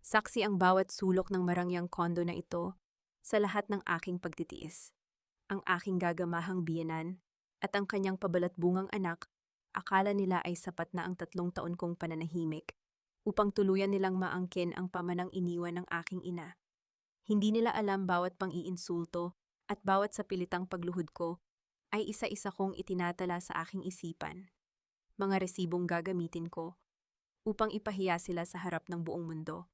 Saksi ang bawat sulok ng marangyang kondo na ito sa lahat ng aking pagtitiis. Ang aking gagamahang biyenan at ang kanyang pabalatbungang anak, akala nila ay sapat na ang 3 taon kong pananahimik upang tuluyan nilang maangkin ang pamanang iniwan ng aking ina. Hindi nila alam bawat pang-iinsulto at bawat sapilitang pagluhod ko ay isa-isa kong itinatala sa aking isipan. Mga resibong gagamitin ko upang ipahiya sila sa harap ng buong mundo.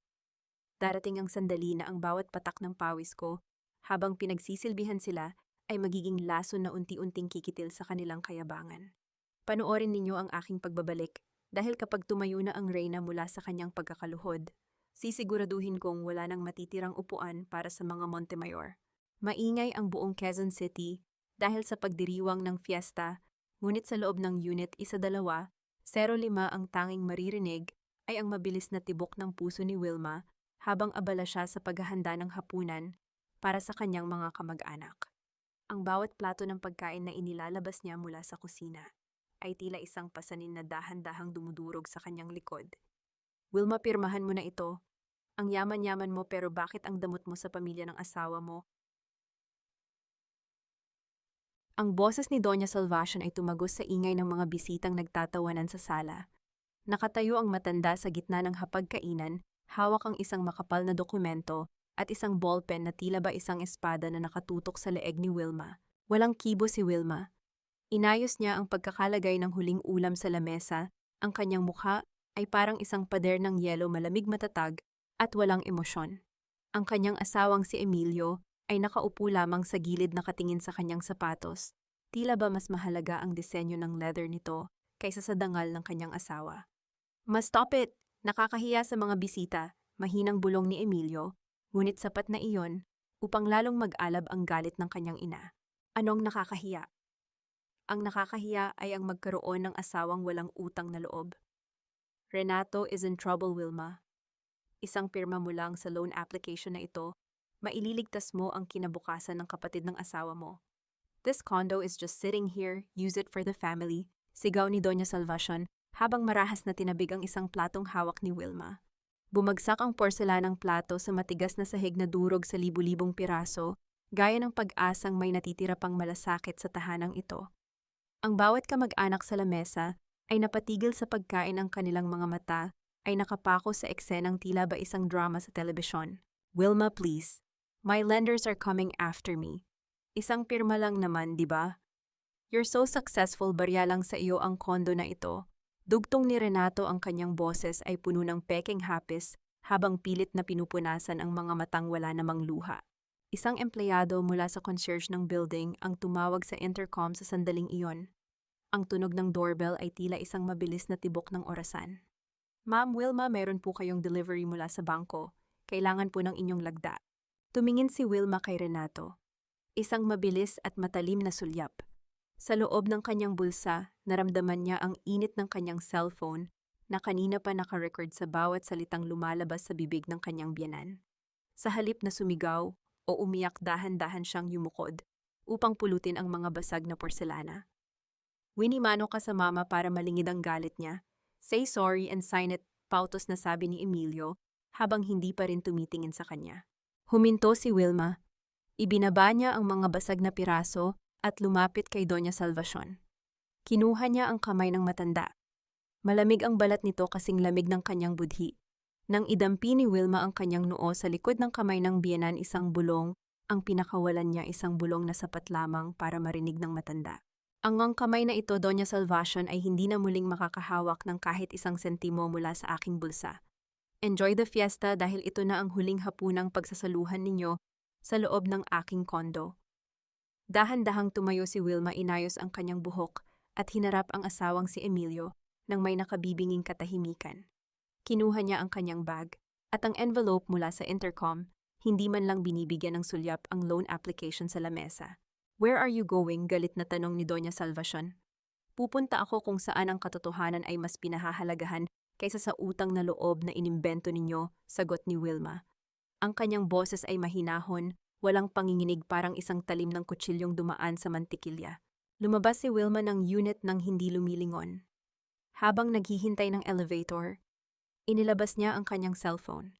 Darating ang sandali na ang bawat patak ng pawis ko habang pinagsisilbihan sila ay magiging lason na unti-unting kikitil sa kanilang kayabangan. Panoorin ninyo ang aking pagbabalik dahil kapag tumayo na ang reyna mula sa kanyang pagkakaluhod, sisiguraduhin kong wala nang matitirang upuan para sa mga Montemayor. Maingay ang buong Quezon City dahil sa pagdiriwang ng fiesta, ngunit sa loob ng Unit 1-2, 05 ang tanging maririnig ay ang mabilis na tibok ng puso ni Wilma habang abala siya sa paghahanda ng hapunan para sa kanyang mga kamag-anak. Ang bawat plato ng pagkain na inilalabas niya mula sa kusina ay tila isang pasanin na dahan-dahang dumudurog sa kanyang likod. Wilma, pirmahan mo na ito. Ang yaman-yaman mo pero bakit ang damot mo sa pamilya ng asawa mo? Ang boses ni Doña Salvacion ay tumagos sa ingay ng mga bisitang nagtatawanan sa sala. Nakatayo ang matanda sa gitna ng hapagkainan, hawak ang isang makapal na dokumento at isang ballpen na tila ba isang espada na nakatutok sa leeg ni Wilma. Walang kibo si Wilma. Inayos niya ang pagkakalagay ng huling ulam sa lamesa, ang kanyang mukha ay parang isang pader ng yelo malamig matatag at walang emosyon. Ang kanyang asawang si Emilio ay nakaupo lamang sa gilid nakatingin sa kanyang sapatos. Tila ba mas mahalaga ang disenyo ng leather nito kaysa sa dangal ng kanyang asawa. Mas stop it! Nakakahiya sa mga bisita, mahinang bulong ni Emilio, ngunit sapat na iyon upang lalong mag-alab ang galit ng kanyang ina. Anong nakakahiya? Ang nakakahiya ay ang magkaroon ng asawang walang utang na loob. Renato is in trouble, Wilma. Isang pirma mo lang sa loan application na ito, maililigtas mo ang kinabukasan ng kapatid ng asawa mo. This condo is just sitting here, use it for the family, sigaw ni Doña Salvacion habang marahas na tinabig ang isang platong hawak ni Wilma. Bumagsak ang porselanang plato sa matigas na sahig na durog sa libu-libong piraso, gaya ng pag-asang may natitira pang malasakit sa tahanang ito. Ang bawat kamag-anak sa lamesa ay napatigil sa pagkain, ang kanilang mga mata ay nakapako sa eksenang tila ba isang drama sa telebisyon. Wilma, please. My lenders are coming after me. Isang pirma lang naman, di ba? You're so successful, barya lang sa iyo ang kondo na ito. Dugtong ni Renato, ang kanyang boses ay puno ng peking hapis habang pilit na pinupunasan ang mga matang wala namang luha. Isang empleyado mula sa concierge ng building ang tumawag sa intercom sa sandaling iyon. Ang tunog ng doorbell ay tila isang mabilis na tibok ng orasan. Ma'am Wilma, meron po kayong delivery mula sa bangko. Kailangan po ng inyong lagda. Tumingin si Wilma kay Renato. Isang mabilis at matalim na sulyap. Sa loob ng kanyang bulsa, naramdaman niya ang init ng kanyang cellphone na kanina pa nakarecord sa bawat salitang lumalabas sa bibig ng kanyang biyenan. Sa halip na sumigaw o umiyak, dahan-dahan siyang yumukod upang pulutin ang mga basag na porselana. Winimano ka sa mama para malingid ang galit niya. Say sorry and sign it, pautos na sabi ni Emilio habang hindi pa rin tumitingin sa kanya. Huminto si Wilma. Ibinaba niya ang mga basag na piraso at lumapit kay Doña Salvacion. Kinuha niya ang kamay ng matanda. Malamig ang balat nito kasing lamig ng kanyang budhi. Nang idampi ni Wilma ang kanyang noo sa likod ng kamay ng biyenan, isang bulong, ang pinakawalan niya isang bulong na sapat lamang para marinig ng matanda. Ang kamay na ito, Doña Salvacion, ay hindi na muling makakahawak ng kahit isang sentimo mula sa aking bulsa. Enjoy the fiesta dahil ito na ang huling hapunang pagsasaluhan ninyo sa loob ng aking kondo. Dahan-dahang tumayo si Wilma, inayos ang kanyang buhok at hinarap ang asawang si Emilio nang may nakabibinging katahimikan. Kinuha niya ang kanyang bag at ang envelope mula sa intercom, hindi man lang binibigyan ng sulyap ang loan application sa lamesa. Where are you going? Galit na tanong ni Doña Salvacion. Pupunta ako kung saan ang katotohanan ay mas pinahahalagahan kaysa sa utang na loob na inimbento ninyo, sagot ni Wilma. Ang kanyang boses ay mahinahon, walang panginginig, parang isang talim ng kutsilyong dumaan sa mantikilya. Lumabas si Wilma ng unit nang hindi lumilingon. Habang naghihintay ng elevator, inilabas niya ang kanyang cellphone.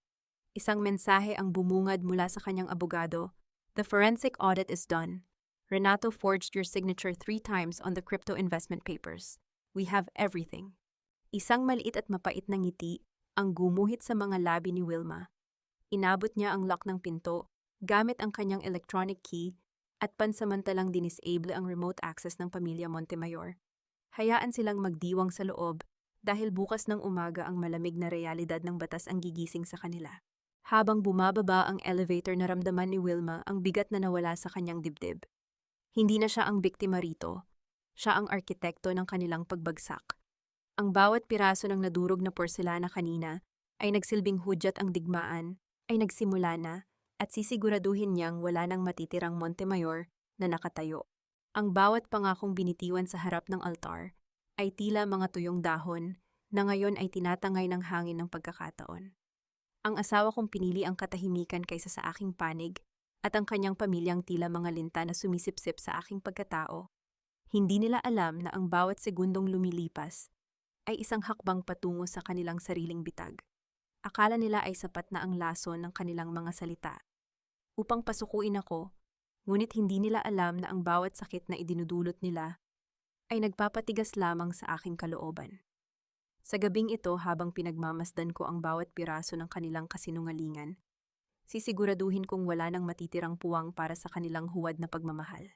Isang mensahe ang bumungad mula sa kanyang abogado. The forensic audit is done. Renato forged your signature 3 times on the crypto investment papers. We have everything. Isang maliit at mapait na ngiti ang gumuhit sa mga labi ni Wilma. Inabot niya ang lock ng pinto gamit ang kanyang electronic key at pansamantalang dinisable ang remote access ng pamilya Montemayor. Hayaan silang magdiwang sa loob dahil bukas ng umaga ang malamig na realidad ng batas ang gigising sa kanila. Habang bumababa ang elevator, naramdaman ni Wilma ang bigat na nawala sa kanyang dibdib. Hindi na siya ang biktima rito. Siya ang arkitekto ng kanilang pagbagsak. Ang bawat piraso ng nadurog na porselana kanina ay nagsilbing hudyat ang digmaan, ay nagsimula na, at sisiguraduhin niyang wala nang matitirang Montemayor na nakatayo. Ang bawat pangakong binitiwan sa harap ng altar ay tila mga tuyong dahon na ngayon ay tinatangay ng hangin ng pagkakataon. Ang asawa kong pinili ang katahimikan kaysa sa aking panig at ang kanyang pamilyang tila mga linta na sumisipsip sa aking pagkatao. Hindi nila alam na ang bawat segundong lumilipas ay isang hakbang patungo sa kanilang sariling bitag. Akala nila ay sapat na ang lason ng kanilang mga salita upang pasukuin ako, ngunit hindi nila alam na ang bawat sakit na idinudulot nila ay nagpapatigas lamang sa aking kalooban. Sa gabing ito, habang pinagmamasdan ko ang bawat piraso ng kanilang kasinungalingan, sisiguraduhin kong wala nang matitirang puwang para sa kanilang huwad na pagmamahal.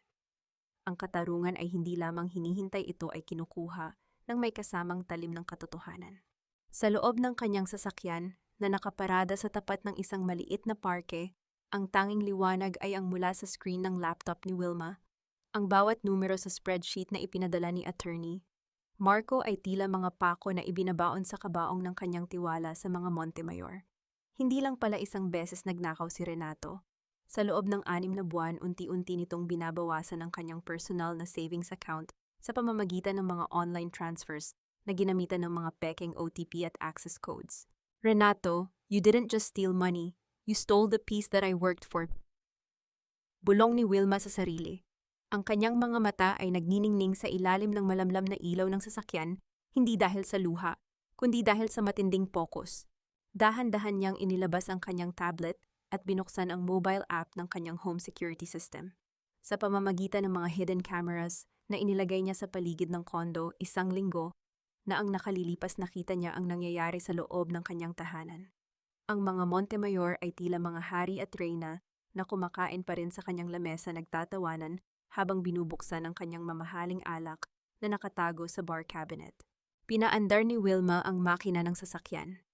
Ang katarungan ay hindi lamang hinihintay, ito ay kinukuha ng may kasamang talim ng katotohanan. Sa loob ng kanyang sasakyan na nakaparada sa tapat ng isang maliit na parke, ang tanging liwanag ay ang mula sa screen ng laptop ni Wilma. Ang bawat numero sa spreadsheet na ipinadala ni attorney Marco ay tila mga pako na ibinabaon sa kabaong ng kanyang tiwala sa mga Montemayor. Hindi lang pala isang beses nagnakaw si Renato. Sa loob ng 6 na buwan, unti-unti nitong binabawasan ang kanyang personal na savings account sa pamamagitan ng mga online transfers na ginamitan ng mga pekeng OTP at access codes. Renato, you didn't just steal money, you stole the peace that I worked for. Bulong ni Wilma sa sarili. Ang kanyang mga mata ay nagniningning sa ilalim ng malamlam na ilaw ng sasakyan, hindi dahil sa luha, kundi dahil sa matinding pokus. Dahan-dahan niyang inilabas ang kanyang tablet at binuksan ang mobile app ng kanyang home security system. Sa pamamagitan ng mga hidden cameras na inilagay niya sa paligid ng kondo, 1 linggo na ang nakalilipas, nakita niya ang nangyayari sa loob ng kanyang tahanan. Ang mga Montemayor ay tila mga hari at reyna na kumakain pa rin sa kanyang lamesa, nagtatawanan habang binubuksan ang kanyang mamahaling alak na nakatago sa bar cabinet. Pinaandar ni Wilma ang makina ng sasakyan.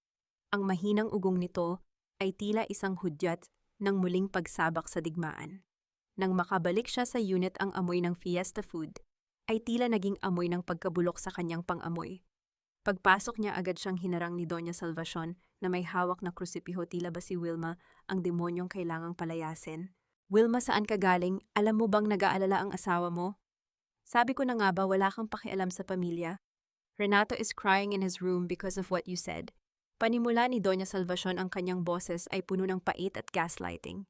Ang mahinang ugong nito ay tila isang hudyat ng muling pagsabak sa digmaan. Nang makabalik siya sa unit, ang amoy ng fiesta food ay tila naging amoy ng pagkabulok sa kanyang pang-amoy. Pagpasok niya, agad siyang hinarang ni Doña Salvacion na may hawak na krusipiho. Tila ba si Wilma ang demonyong kailangang palayasin? Wilma, saan ka galing? Alam mo bang nag-aalala ang asawa mo? Sabi ko na nga ba, wala kang pakialam sa pamilya? Renato is crying in his room because of what you said. Panimula ni Doña Salvacion, ang kanyang boses ay puno ng pait at gaslighting.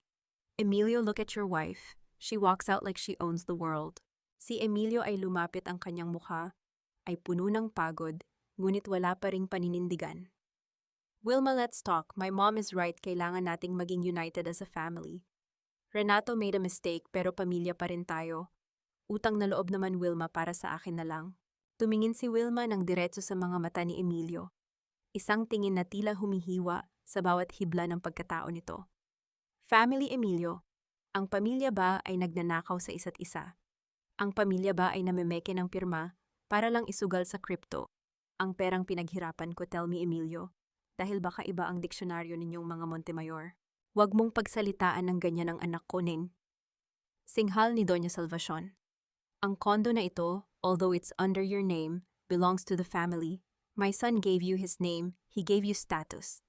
Emilio, look at your wife. She walks out like she owns the world. Si Emilio ay lumapit, ang kanyang mukha ay puno ng pagod, ngunit wala pa ring paninindigan. Wilma, let's talk. My mom is right. Kailangan nating maging united as a family. Renato made a mistake, pero pamilya pa rin tayo. Utang na loob naman, Wilma, para sa akin na lang. Tumingin si Wilma ng diretso sa mga mata ni Emilio. Isang tingin na tila humihiwa sa bawat hibla ng pagkatao nito. Family, Emilio. Ang pamilya ba ay nagnanakaw sa isa't isa? Ang pamilya ba ay namemeke ng pirma para lang isugal sa crypto ang perang pinaghirapan ko? Tell me, Emilio, dahil baka iba ang diksyonaryo ninyong mga Montemayor. Huwag mong pagsalitaan ng ganyan ang anak ko, Ning. Singhal ni Doña Salvacion. Ang kondo na ito, although it's under your name, belongs to the family. My son gave you his name, he gave you status.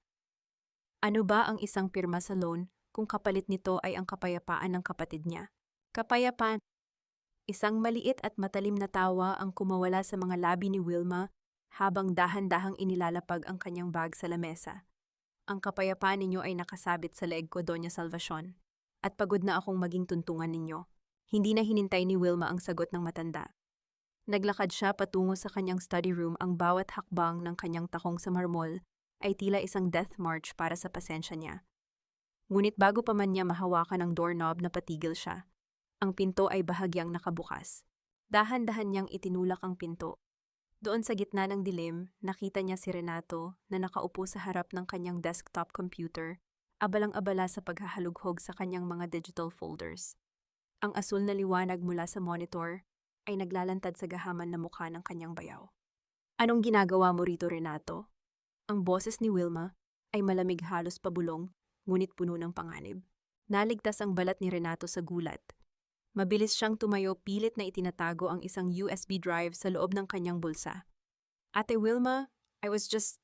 Ano ba ang isang pirma sa loan kung kapalit nito ay ang kapayapaan ng kapatid niya? Kapayapaan. Isang maliit at matalim na tawa ang kumawala sa mga labi ni Wilma habang dahan-dahang inilalapag ang kanyang bag sa lamesa. Ang kapayapaan ninyo ay nakasabit sa leeg ko, Doña Salvacion, at pagod na akong maging tuntungan ninyo. Hindi na hinintay ni Wilma ang sagot ng matanda. Naglakad siya patungo sa kanyang study room. Ang bawat hakbang ng kanyang takong sa marmol ay tila isang death march para sa pasensya niya. Ngunit bago pa man niya mahawakan ang doorknob na patigil siya, ang pinto ay bahagyang nakabukas. Dahan-dahan niyang itinulak ang pinto. Doon sa gitna ng dilim, nakita niya si Renato na nakaupo sa harap ng kanyang desktop computer, abalang-abala sa paghahalughog sa kanyang mga digital folders. Ang asul na liwanag mula sa monitor ay naglalantad sa gahaman na mukha ng kanyang bayaw. Anong ginagawa mo rito, Renato? Ang boses ni Wilma ay malamig halos pabulong, ngunit puno ng panganib. Naligtas ang balat ni Renato sa gulat. Mabilis siyang tumayo, pilit na itinatago ang isang USB drive sa loob ng kanyang bulsa. Ate Wilma, I was just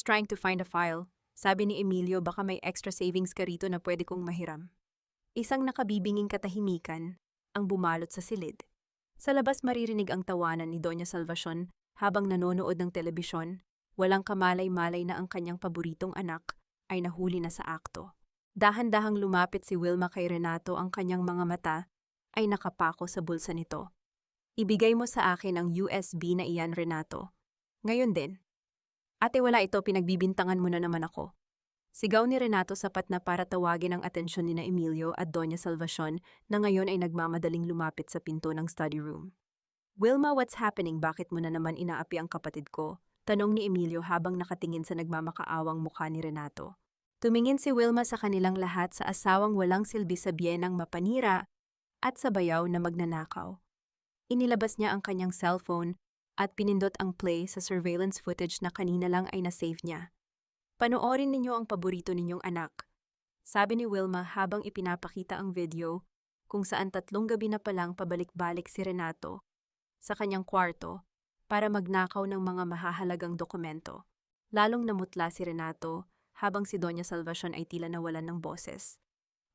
trying to find a file. Sabi ni Emilio, baka may extra savings ka rito na pwede kong mahiram. Isang nakabibinging katahimikan ang bumalot sa silid. Sa labas maririnig ang tawanan ni Doña Salvacion habang nanonood ng telebisyon. Walang kamalay-malay na ang kanyang paboritong anak ay nahuli na sa akto. Dahan-dahang lumapit si Wilma kay Renato, ang kanyang mga mata ay nakapako sa bulsa nito. Ibigay mo sa akin ang USB na iyan, Renato. Ngayon din. Ate, wala ito, pinagbibintangan mo na naman ako. Sigaw ni Renato, sapat na para tawagin ang atensyon ni na Emilio at Doña Salvacion na ngayon ay nagmamadaling lumapit sa pinto ng study room. Wilma, what's happening? Bakit mo na naman inaapi ang kapatid ko? Tanong ni Emilio habang nakatingin sa nagmamakaawang mukha ni Renato. Tumingin si Wilma sa kanilang lahat, sa asawang walang silbi sa biyenang mapanira at sa bayaw na magnanakaw. Inilabas niya ang kanyang cellphone at pinindot ang play sa surveillance footage na kanina lang ay nasave niya. Panoorin ninyo ang paborito ninyong anak, sabi ni Wilma habang ipinapakita ang video kung saan 3 gabi na palang pabalik-balik si Renato sa kanyang kwarto para magnakaw ng mga mahahalagang dokumento. Lalong namutla si Renato habang si Doña Salvacion ay tila nawalan ng boses.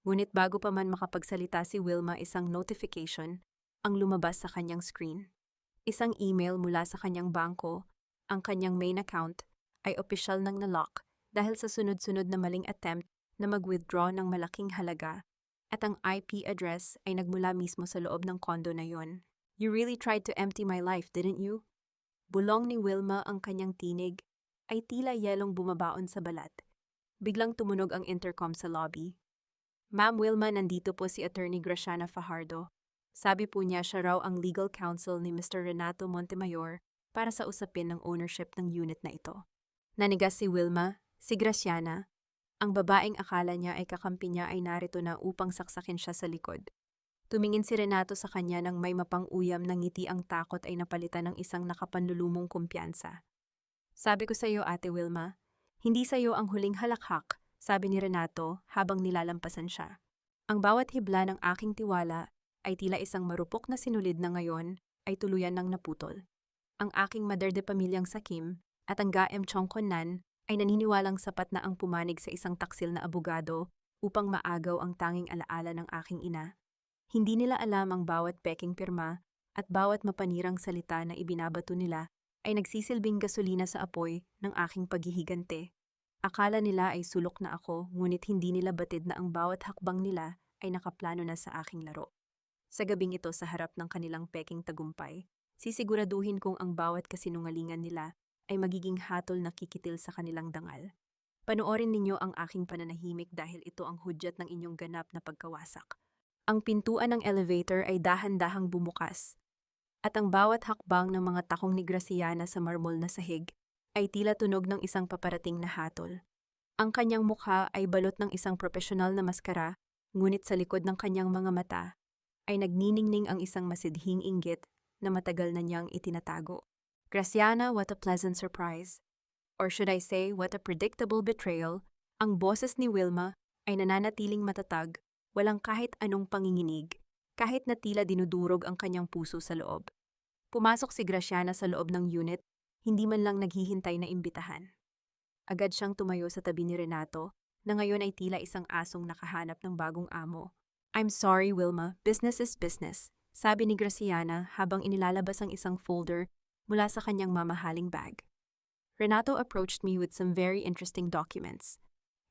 Ngunit bago pa man makapagsalita si Wilma, isang notification ang lumabas sa kanyang screen. Isang email mula sa kanyang bangko. Ang kanyang main account ay opisyal nang nalock dahil sa sunod-sunod na maling attempt na mag-withdraw ng malaking halaga, at ang IP address ay nagmula mismo sa loob ng kondo na yon. You really tried to empty my life, didn't you? Bulong ni Wilma, ang kanyang tinig ay tila yelong bumabaon sa balat. Biglang tumunog ang intercom sa lobby. Ma'am Wilma, nandito po si Attorney Graciana Fajardo. Sabi po niya siya raw ang legal counsel ni Mr. Renato Montemayor para sa usapin ng ownership ng unit na ito. Nanigas si Wilma, si Graciana. Ang babaeng akala niya ay kakampi niya ay narito na upang saksakin siya sa likod. Tumingin si Renato sa kanya nang may mapang-uyam ng ngiti, ang takot ay napalitan ng isang nakapanlulumong kumpiyansa. Sabi ko sa iyo, Ate Wilma, hindi sa iyo ang huling halakhak, sabi ni Renato habang nilalampasan siya. Ang bawat hibla ng aking tiwala ay tila isang marupok na sinulid na ngayon ay tuluyan ng naputol. Ang aking mother de pamilyang sakim at ang gaem Chongkonan ay naniniwalang sapat na ang pumanig sa isang taksil na abogado upang maagaw ang tanging alaala ng aking ina. Hindi nila alam ang bawat peking pirma at bawat mapanirang salita na ibinabato nila ay nagsisilbing gasolina sa apoy ng aking paghihigante. Akala nila ay sulok na ako, ngunit hindi nila batid na ang bawat hakbang nila ay nakaplano na sa aking laro. Sa gabing ito, sa harap ng kanilang peking tagumpay, sisiguraduhin kong ang bawat kasinungalingan nila ay magiging hatol na kikitil sa kanilang dangal. Panoorin ninyo ang aking pananahimik dahil ito ang hudyat ng inyong ganap na pagkawasak. Ang pintuan ng elevator ay dahan-dahang bumukas, at ang bawat hakbang ng mga takong ni Graciana sa marmol na sahig ay tila tunog ng isang paparating na hatol. Ang kanyang mukha ay balot ng isang profesional na maskara, ngunit sa likod ng kanyang mga mata ay nagniningning ang isang masidhing inggit na matagal na niyang itinatago. Graciana, what a pleasant surprise. Or should I say, what a predictable betrayal. Ang boses ni Wilma ay nananatiling matatag, walang kahit anong panginginig, kahit na tila dinudurog ang kanyang puso sa loob. Pumasok si Graciana sa loob ng unit, hindi man lang naghihintay na imbitahan. Agad siyang tumayo sa tabi ni Renato, na ngayon ay tila isang asong nakahanap ng bagong amo. I'm sorry, Wilma, business is business, sabi ni Graciana habang inilalabas ang isang folder mula sa kanyang mamahaling bag. Renato approached me with some very interesting documents.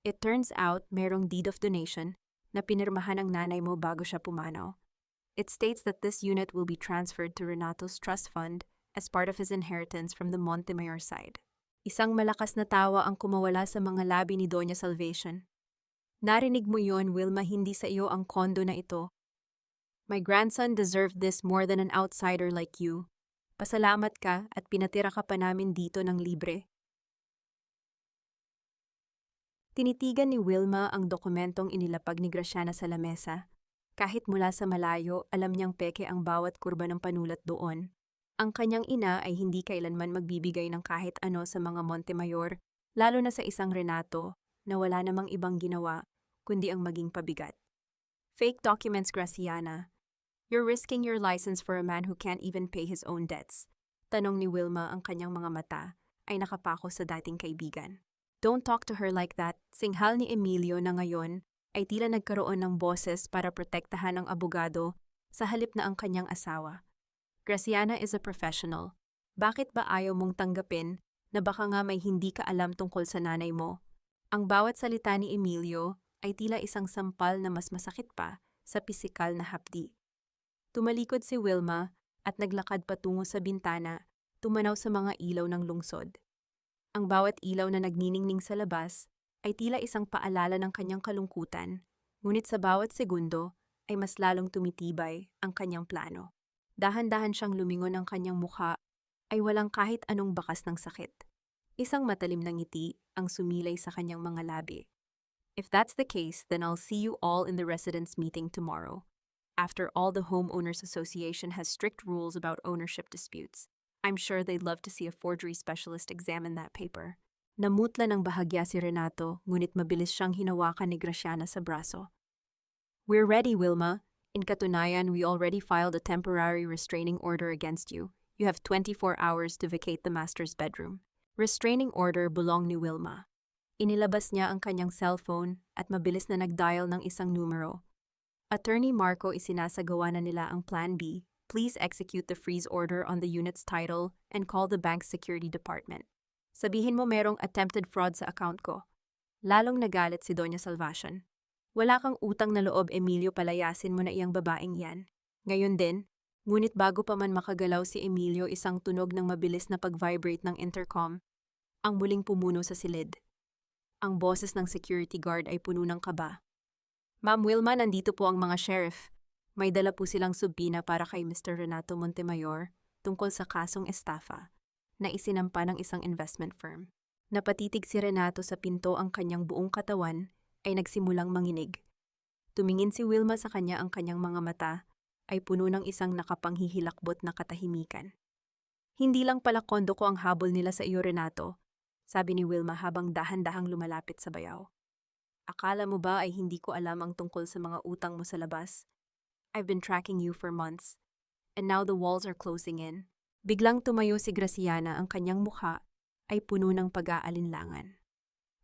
It turns out merong deed of donation na pinirmahan ng nanay mo bago siya pumanaw. It states that this unit will be transferred to Renato's trust fund as part of his inheritance from the Montemayor side. Isang malakas na tawa ang kumawala sa mga labi ni Doña Salvacion. Narinig mo yon, Wilma, hindi sa iyo ang kondo na ito. My grandson deserved this more than an outsider like you. Pasalamat ka at pinatira ka pa namin dito ng libre. Tinitigan ni Wilma ang dokumentong inilapag ni Graciana sa lamesa. Kahit mula sa malayo, alam niyang peke ang bawat kurba ng panulat doon. Ang kanyang ina ay hindi kailanman magbibigay ng kahit ano sa mga Montemayor, lalo na sa isang Renato na wala namang ibang ginawa kundi ang maging pabigat. Fake documents, Graciana. You're risking your license for a man who can't even pay his own debts. Tanong ni Wilma, ang kanyang mga mata ay nakapako sa dating kaibigan. Don't talk to her like that. Singhal ni Emilio na ngayon ay tila nagkaroon ng boses para protektahan ang abogado sa halip na ang kanyang asawa. Graciana is a professional. Bakit ba ayaw mong tanggapin na baka nga may hindi ka alam tungkol sa nanay mo? Ang bawat salita ni Emilio ay tila isang sampal na mas masakit pa sa pisikal na hapdi. Tumalikod si Wilma at naglakad patungo sa bintana, tumanaw sa mga ilaw ng lungsod. Ang bawat ilaw na nagniningning sa labas ay tila isang paalala ng kanyang kalungkutan, ngunit sa bawat segundo ay mas lalong tumitibay ang kanyang plano. Dahan-dahan siyang lumingon, ang kanyang mukha ay walang kahit anong bakas ng sakit. Isang matalim na ngiti ang sumilay sa kanyang mga labi. If that's the case, then I'll see you all in the residents' meeting tomorrow. After all, the Homeowners Association has strict rules about ownership disputes. I'm sure they'd love to see a forgery specialist examine that paper. Namutla ng bahagya si Renato, ngunit mabilis siyang hinawakan ni Graciana sa braso. We're ready, Wilma. In katunayan, we already filed a temporary restraining order against you. You have 24 hours to vacate the master's bedroom. Restraining order bulong ni Wilma. Inilabas niya ang kanyang cellphone at mabilis na nag-dial ng isang numero. Attorney Marco, isinasagawa na nila ang Plan B. Please execute the freeze order on the unit's title and call the bank's security department. Sabihin mo merong attempted fraud sa account ko. Lalong nagalit si Doña Salvacion. Wala kang utang na loob, Emilio, palayasin mo na iyang babaeng yan. Ngayon din, ngunit bago pa man makagalaw si Emilio, isang tunog ng mabilis na pag-vibrate ng intercom ang muling pumuno sa silid. Ang boses ng security guard ay puno ng kaba. Ma'am Wilma, nandito po ang mga sheriff. May dala po silang subpina para kay Mr. Renato Montemayor tungkol sa kasong estafa na isinampa ng isang investment firm. Napatitig si Renato sa pinto, ang kanyang buong katawan ay nagsimulang manginig. Tumingin si Wilma sa kanya, ang kanyang mga mata ay puno ng isang nakapanghihilakbot na katahimikan. Hindi lang pala kondo ko ang habol nila sa iyo, Renato, sabi ni Wilma habang dahan-dahang lumalapit sa bayaw. Akala mo ba ay hindi ko alam ang tungkol sa mga utang mo sa labas? I've been tracking you for months, and now the walls are closing in. Biglang tumayo si Graciana, ang kanyang mukha ay puno ng pag-aalinlangan.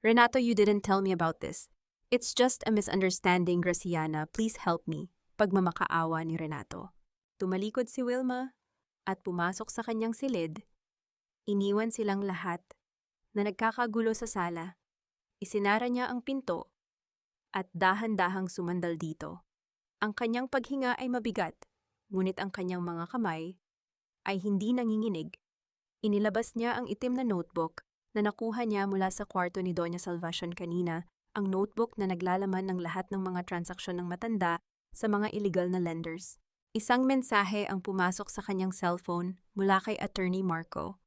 Renato, you didn't tell me about this. It's just a misunderstanding, Graciana. Please help me. Pagmamakaawa ni Renato. Tumalikod si Wilma at pumasok sa kanyang silid. Iniwan silang lahat na nagkakagulo sa sala. Isinara niya ang pinto at dahan-dahang sumandal dito. Ang kanyang paghinga ay mabigat, ngunit ang kanyang mga kamay ay hindi nanginginig. Inilabas niya ang itim na notebook na nakuha niya mula sa kwarto ni Doña Salvacion kanina, ang notebook na naglalaman ng lahat ng mga transaksyon ng matanda sa mga illegal na lenders. Isang mensahe ang pumasok sa kanyang cellphone mula kay Attorney Marco.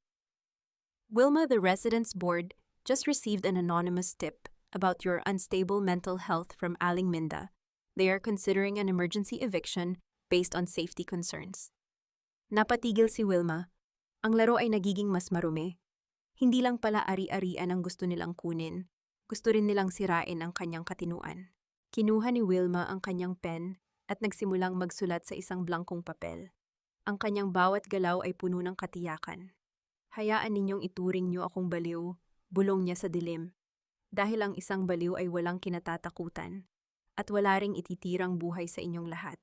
Wilma, the Residence Board just received an anonymous tip about your unstable mental health from Aling Minda. They are considering an emergency eviction based on safety concerns. Napatigil si Wilma. Ang laro ay nagiging mas marumi. Hindi lang pala ari-arian ang gusto nilang kunin. Gusto rin nilang sirain ang kanyang katinuan. Kinuha ni Wilma ang kanyang pen at nagsimulang magsulat sa isang blankong papel. Ang kanyang bawat galaw ay puno ng katiyakan. Hayaan ninyong ituring niyo akong baliw, bulong niya sa dilim. Dahil ang isang baliw ay walang kinatatakutan at wala ring ititirang buhay sa inyong lahat.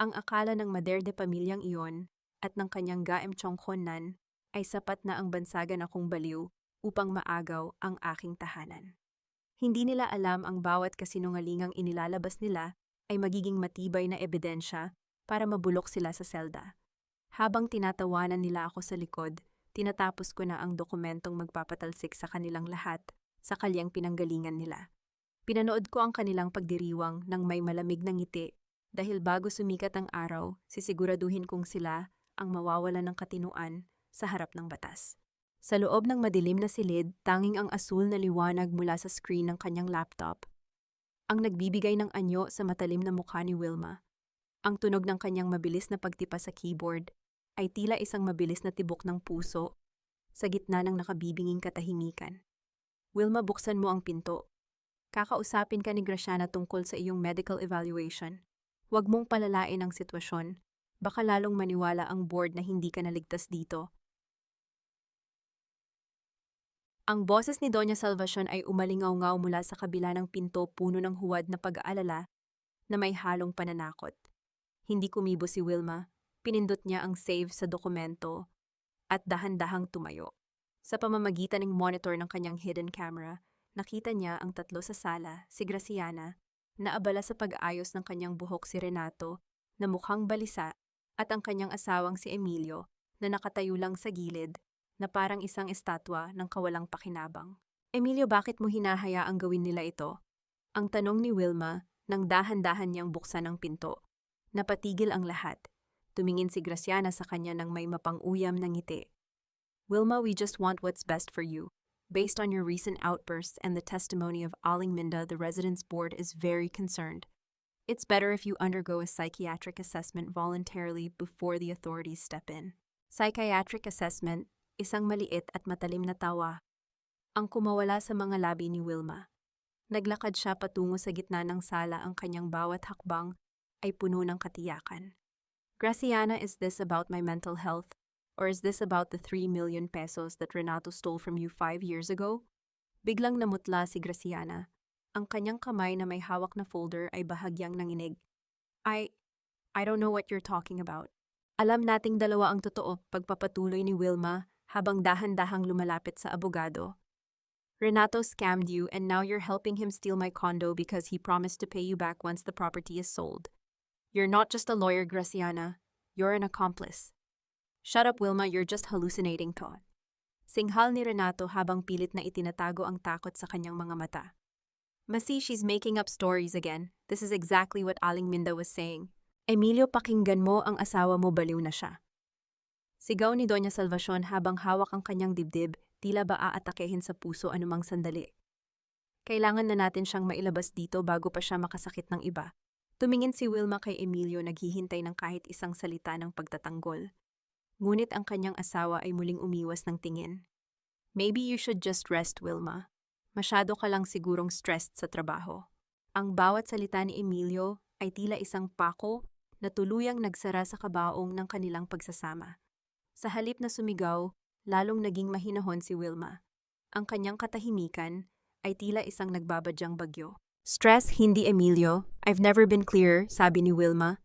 Ang akala ng mader de pamilyang iyon at ng kanyang gaem Chonghonan ay sapat na ang bansagan akong baliw upang maagaw ang aking tahanan. Hindi nila alam ang bawat kasinungalingang inilalabas nila ay magiging matibay na ebidensya para mabulok sila sa selda. Habang tinatawanan nila ako sa likod, tinatapos ko na ang dokumentong magpapatalsik sa kanilang lahat sa kalyang pinanggalingan nila. Pinanood ko ang kanilang pagdiriwang ng may malamig na ngiti dahil bago sumikat ang araw, sisiguraduhin kong sila ang mawawalan ng katinuan sa harap ng batas. Sa loob ng madilim na silid, tanging ang asul na liwanag mula sa screen ng kanyang laptop ang nagbibigay ng anyo sa matalim na mukha ni Wilma. Ang tunog ng kanyang mabilis na pagtipa sa keyboard ay tila isang mabilis na tibok ng puso sa gitna ng nakabibinging katahimikan. Wilma, buksan mo ang pinto. Kakausapin ka ni Graciana tungkol sa iyong medical evaluation. Huwag mong palalain ang sitwasyon. Baka lalong maniwala ang board na hindi ka naligtas dito. Ang boses ni Doña Salvacion ay umalingaw-ngaw mula sa kabila ng pinto, puno ng huwad na pag-aalala na may halong pananakot. Hindi kumibo si Wilma. Pinindot niya ang save sa dokumento at dahan-dahang tumayo. Sa pamamagitan ng monitor ng kanyang hidden camera, nakita niya ang tatlo sa sala, si Graciana, na abala sa pag-aayos ng kanyang buhok, si Renato, na mukhang balisa, at ang kanyang asawang si Emilio, na nakatayo lang sa gilid, na parang isang estatwa ng kawalang pakinabang. Emilio, bakit mo hinahayaang gawin nila ito? Ang tanong ni Wilma nang dahan-dahan niyang buksan ang pinto. Napatigil ang lahat. Tumingin si Graciana sa kanya ng may mapang-uyam na ngiti. Wilma, we just want what's best for you. Based on your recent outbursts and the testimony of Aling Minda, the residence board is very concerned. It's better if you undergo a psychiatric assessment voluntarily before the authorities step in. Psychiatric assessment, isang maliit at matalim na tawa ang kumawala sa mga labi ni Wilma. Naglakad siya patungo sa gitna ng sala, ang kanyang bawat hakbang ay puno ng katiyakan. Graciana, is this about my mental health? Or is this about the 3 million pesos that Renato stole from you 5 years ago? Biglang namutla si Graciana. Ang kanyang kamay na may hawak na folder ay bahagyang nanginig. I don't know what you're talking about. Alam nating dalawa ang totoo, pagpapatuloy ni Wilma habang dahan-dahang lumalapit sa abogado. Renato scammed you and now you're helping him steal my condo because he promised to pay you back once the property is sold. You're not just a lawyer, Graciana. You're an accomplice. Shut up, Wilma, you're just hallucinating to. Singhal ni Renato habang pilit na itinatago ang takot sa kanyang mga mata. Masi, she's making up stories again. This is exactly what Aling Minda was saying. Emilio, pakinggan mo, ang asawa mo, baliw na siya. Sigaw ni Doña Salvacion habang hawak ang kanyang dibdib, tila ba aatakehin sa puso anumang sandali. Kailangan na natin siyang mailabas dito bago pa siya makasakit ng iba. Tumingin si Wilma kay Emilio, naghihintay ng kahit isang salita ng pagtatanggol. Ngunit ang kanyang asawa ay muling umiwas ng tingin. Maybe you should just rest, Wilma. Masyado ka lang sigurong stressed sa trabaho. Ang bawat salita ni Emilio ay tila isang pako na tuluyang nagsara sa kabaong ng kanilang pagsasama. Sa halip na sumigaw, lalong naging mahinahon si Wilma. Ang kanyang katahimikan ay tila isang nagbabadyang bagyo. Stress, hindi Emilio. I've never been clearer, sabi ni Wilma.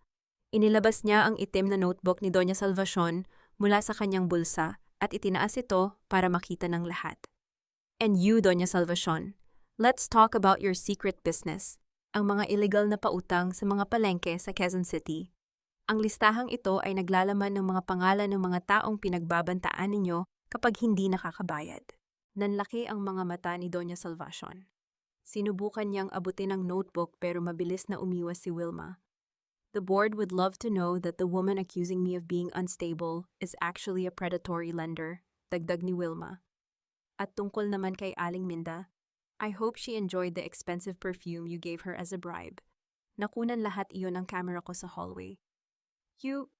Inilabas niya ang itim na notebook ni Doña Salvacion mula sa kanyang bulsa at itinaas ito para makita ng lahat. And you, Doña Salvacion, let's talk about your secret business, ang mga illegal na pautang sa mga palengke sa Quezon City. Ang listahang ito ay naglalaman ng mga pangalan ng mga taong pinagbabantaan ninyo kapag hindi nakakabayad. Nanlaki ang mga mata ni Doña Salvacion. Sinubukan niyang abutin ang notebook pero mabilis na umiwas si Wilma. The board would love to know that the woman accusing me of being unstable is actually a predatory lender, dagdag ni Wilma. At tungkol naman kay Aling Minda, I hope she enjoyed the expensive perfume you gave her as a bribe. Nakunan lahat iyon ng camera ko sa hallway. You